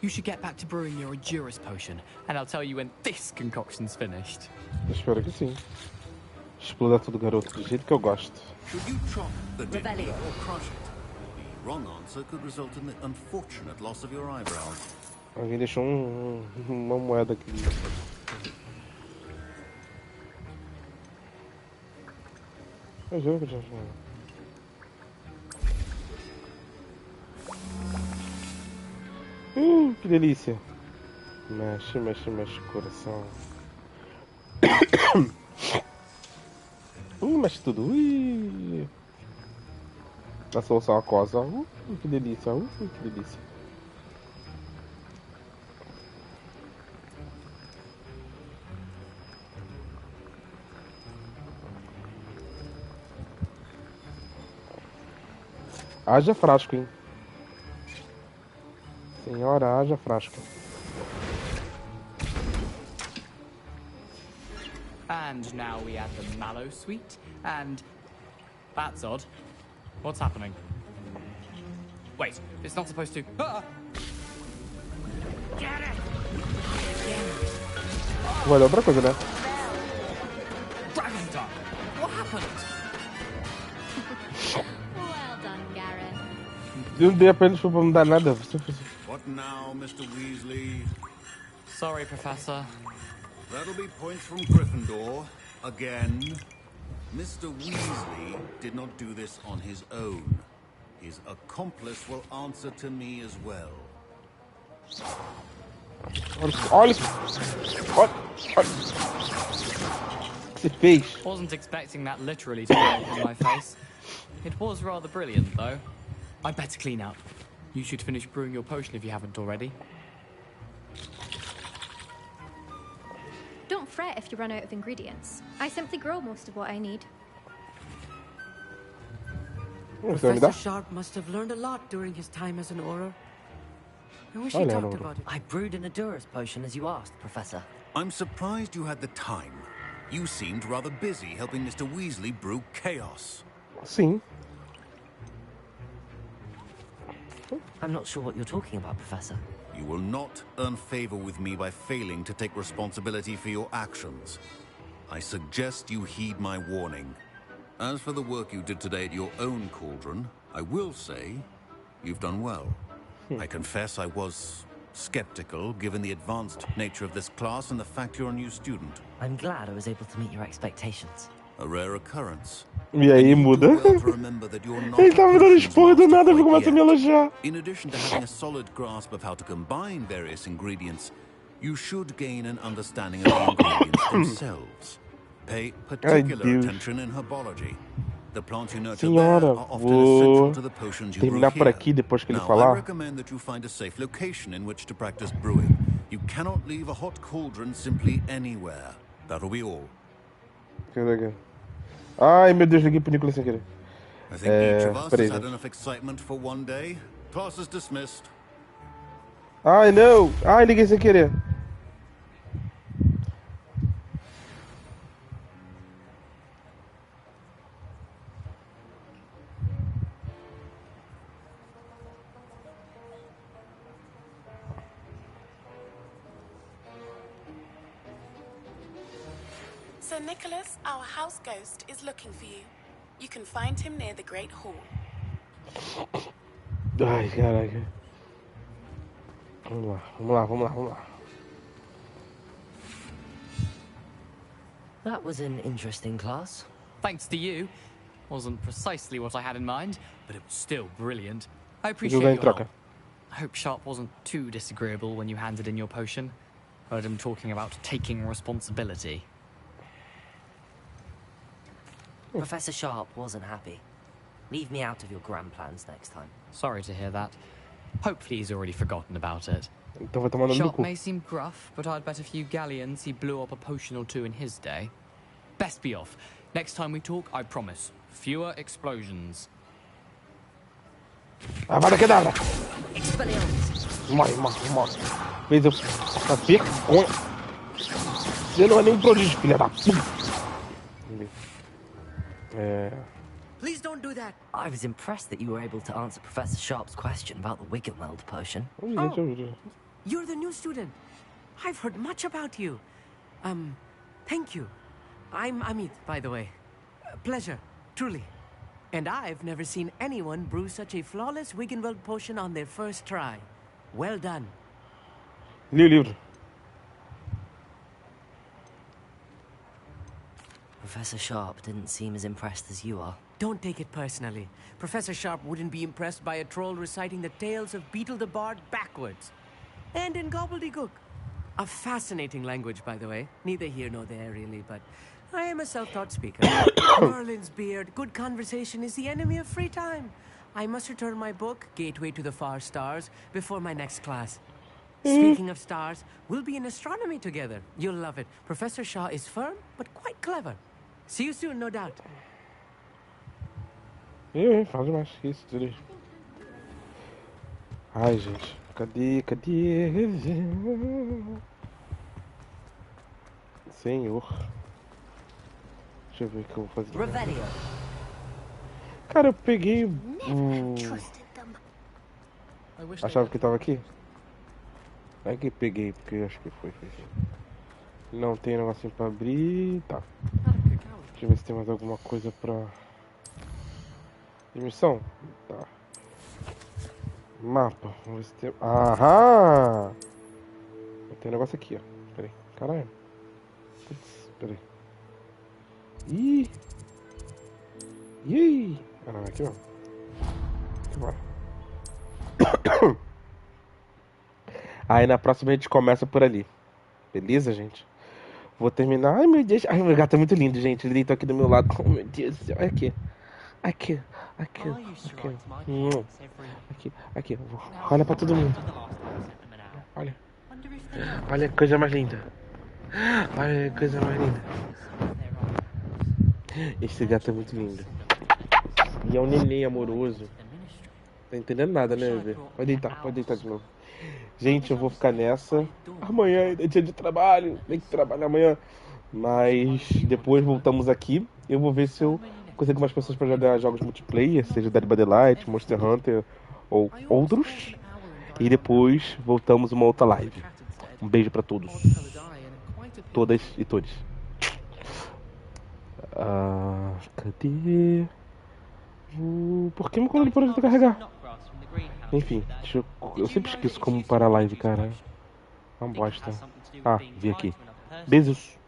You should get back to brewing your Edurus potion, and I'll tell you when this concoction's finished. Espero que sim. Exploda tudo, garoto, do jeito que eu gosto. Should you chop the dip or crush it? The wrong answer could result in the unfortunate loss of your eyebrows. Alguém deixou uma moeda aqui. Eu juro que eu já que delícia. Mexe, mexe, mexe o coração. Mexe tudo. A solução aquosa. Que delícia. Que delícia. Haja frasco, hein? Senhora, haja frasco. And now we add the mallow sweet, and... That's odd. What's happening? Wait, it's not supposed to... Ah! Get it! Vai dar outra coisa, né? Dragon Duck! What happened? Well done, Gareth. Eu não dei pra eles pra não dar nada. What now, Mr. Weasley? Sorry, Professor. That'll be points from Gryffindor. Again. Mr. Weasley did not do this on his own. His accomplice will answer to me as well. Olha. Você fez. Wasn't expecting that literally to be on my face. It was rather brilliant, though. I'd better clean up. You should finish brewing your potion if you haven't already. Don't fret if you run out of ingredients. I simply grow most of what I need. Professor Sharp must have learned a lot during his time as an Auror. I wish he talked about it. I brewed an Edurus potion as you asked, Professor. I'm surprised you had the time. You seemed rather busy helping Mr. Weasley brew chaos. Sim. I'm not sure what you're talking about, Professor. You will not earn favor with me by failing to take responsibility for your actions. I suggest you heed my warning. As for the work you did today at your own cauldron, I will say you've done well. I confess I was skeptical, given the advanced nature of this class and the fact you're a new student. I'm glad I was able to meet your expectations. A rare occurrence. E aí muda. Ele tá me dando esporro do nada, eu começo a me elogiar. In addition to having a solid grasp of how to combine various ingredients, you should gain an understanding of the ingredients themselves. Pay particular attention in herbology. The plants you nurture there are often essential to the potions you brew terminar por here. aqui depois que ele Now, I falar. recommend that you find a safe location in which to practice brewing. You cannot leave a hot cauldron simply anywhere. That'll be all. Ai, meu Deus, liguei pro Nicolas sem querer. I think each of us has had enough excitement for one day. Class is dismissed. Ai, não. Ai, liguei sem querer. Sir Nicholas, our house ghost, is looking for you. You can find him near the Great Hall. Ai, caraca. Vamos lá, vamos lá, vamos lá, vamos lá. That was an interesting class. Thanks to you. Wasn't precisely what I had in mind, but it was still brilliant. I Jogar appreciate em your troca. help. I hope Sharp wasn't too disagreeable when you handed in your potion. Heard him talking about taking responsibility. Professor Sharp wasn't happy. Leave me out of your grand plans next time. Sorry to hear that. Hopefully he's already forgotten about it. Então vai tomar no Sharp cu. may seem gruff, but I'd bet a few galleons he blew up a potion or two in his day. Best be off. Next time we talk, I promise. Fewer explosions. Avada Kedavra! Expelliarmus! Morre. Fez eu ficar vergonha. Você não é nem um prodígio, filha da puta. Please don't do that. I was impressed that you were able to answer Professor Sharp's question about the Wiggenweld potion. You're the new student. I've heard much about you. Thank you. I'm Amit, by the way. Pleasure, truly. And I've never seen anyone brew such a flawless Wiggenweld potion on their first try. Well done. Li o livro. Professor Sharp didn't seem as impressed as you are. Don't take it personally. Professor Sharp wouldn't be impressed by a troll reciting the tales of Beetle the Bard backwards. And in gobbledygook. A fascinating language, by the way. Neither here nor there, really, but I am a self-taught speaker. Merlin's beard, good conversation is the enemy of free time. I must return my book, Gateway to the Far Stars, before my next class. Speaking of stars, we'll be in astronomy together. You'll love it. Professor Shaw is firm, but quite clever. See you soon, no doubt. Fala demais. Isso, tudo isso. Ai, gente. Cadê? Senhor. Deixa eu ver o que eu vou fazer. Revelio. Cara, eu peguei achava que tava aqui? É que peguei, porque eu acho que foi. Não tem negocinho pra abrir. Tá. Deixa eu ver se tem mais alguma coisa pra... Dimensão? Tá. Mapa. Vamos ver se tem... Aham! Tem um negócio aqui, ó. Peraí. Caralho. Putz, peraí. Ih! Ah, não, aqui não. Aqui vai. Aí na próxima a gente começa por ali. Beleza, gente? Vou terminar. Ai, meu Deus. Ai, meu gato é muito lindo, gente. Ele deitou aqui do meu lado. Oh, meu Deus do céu. Olha aqui. Aqui. Aqui. Olha pra todo mundo. Olha a coisa mais linda. Olha a coisa mais linda. Esse gato é muito lindo. E é um neném amoroso. Tá entendendo nada, né, bebê? Pode deitar de novo. Gente, eu vou ficar nessa. Amanhã é dia de trabalho. Tem que trabalhar amanhã. Mas depois voltamos aqui. Eu vou ver se eu consigo mais pessoas pra jogar jogos multiplayer, seja Dead by Daylight, Monster Hunter ou outros. E depois voltamos uma outra live. Um beijo pra todos. Todas e todos. Cadê? Por que meu controle parou de carregar? Enfim, eu sempre esqueço como parar a live, cara. É uma bosta. Vi aqui. Beijos.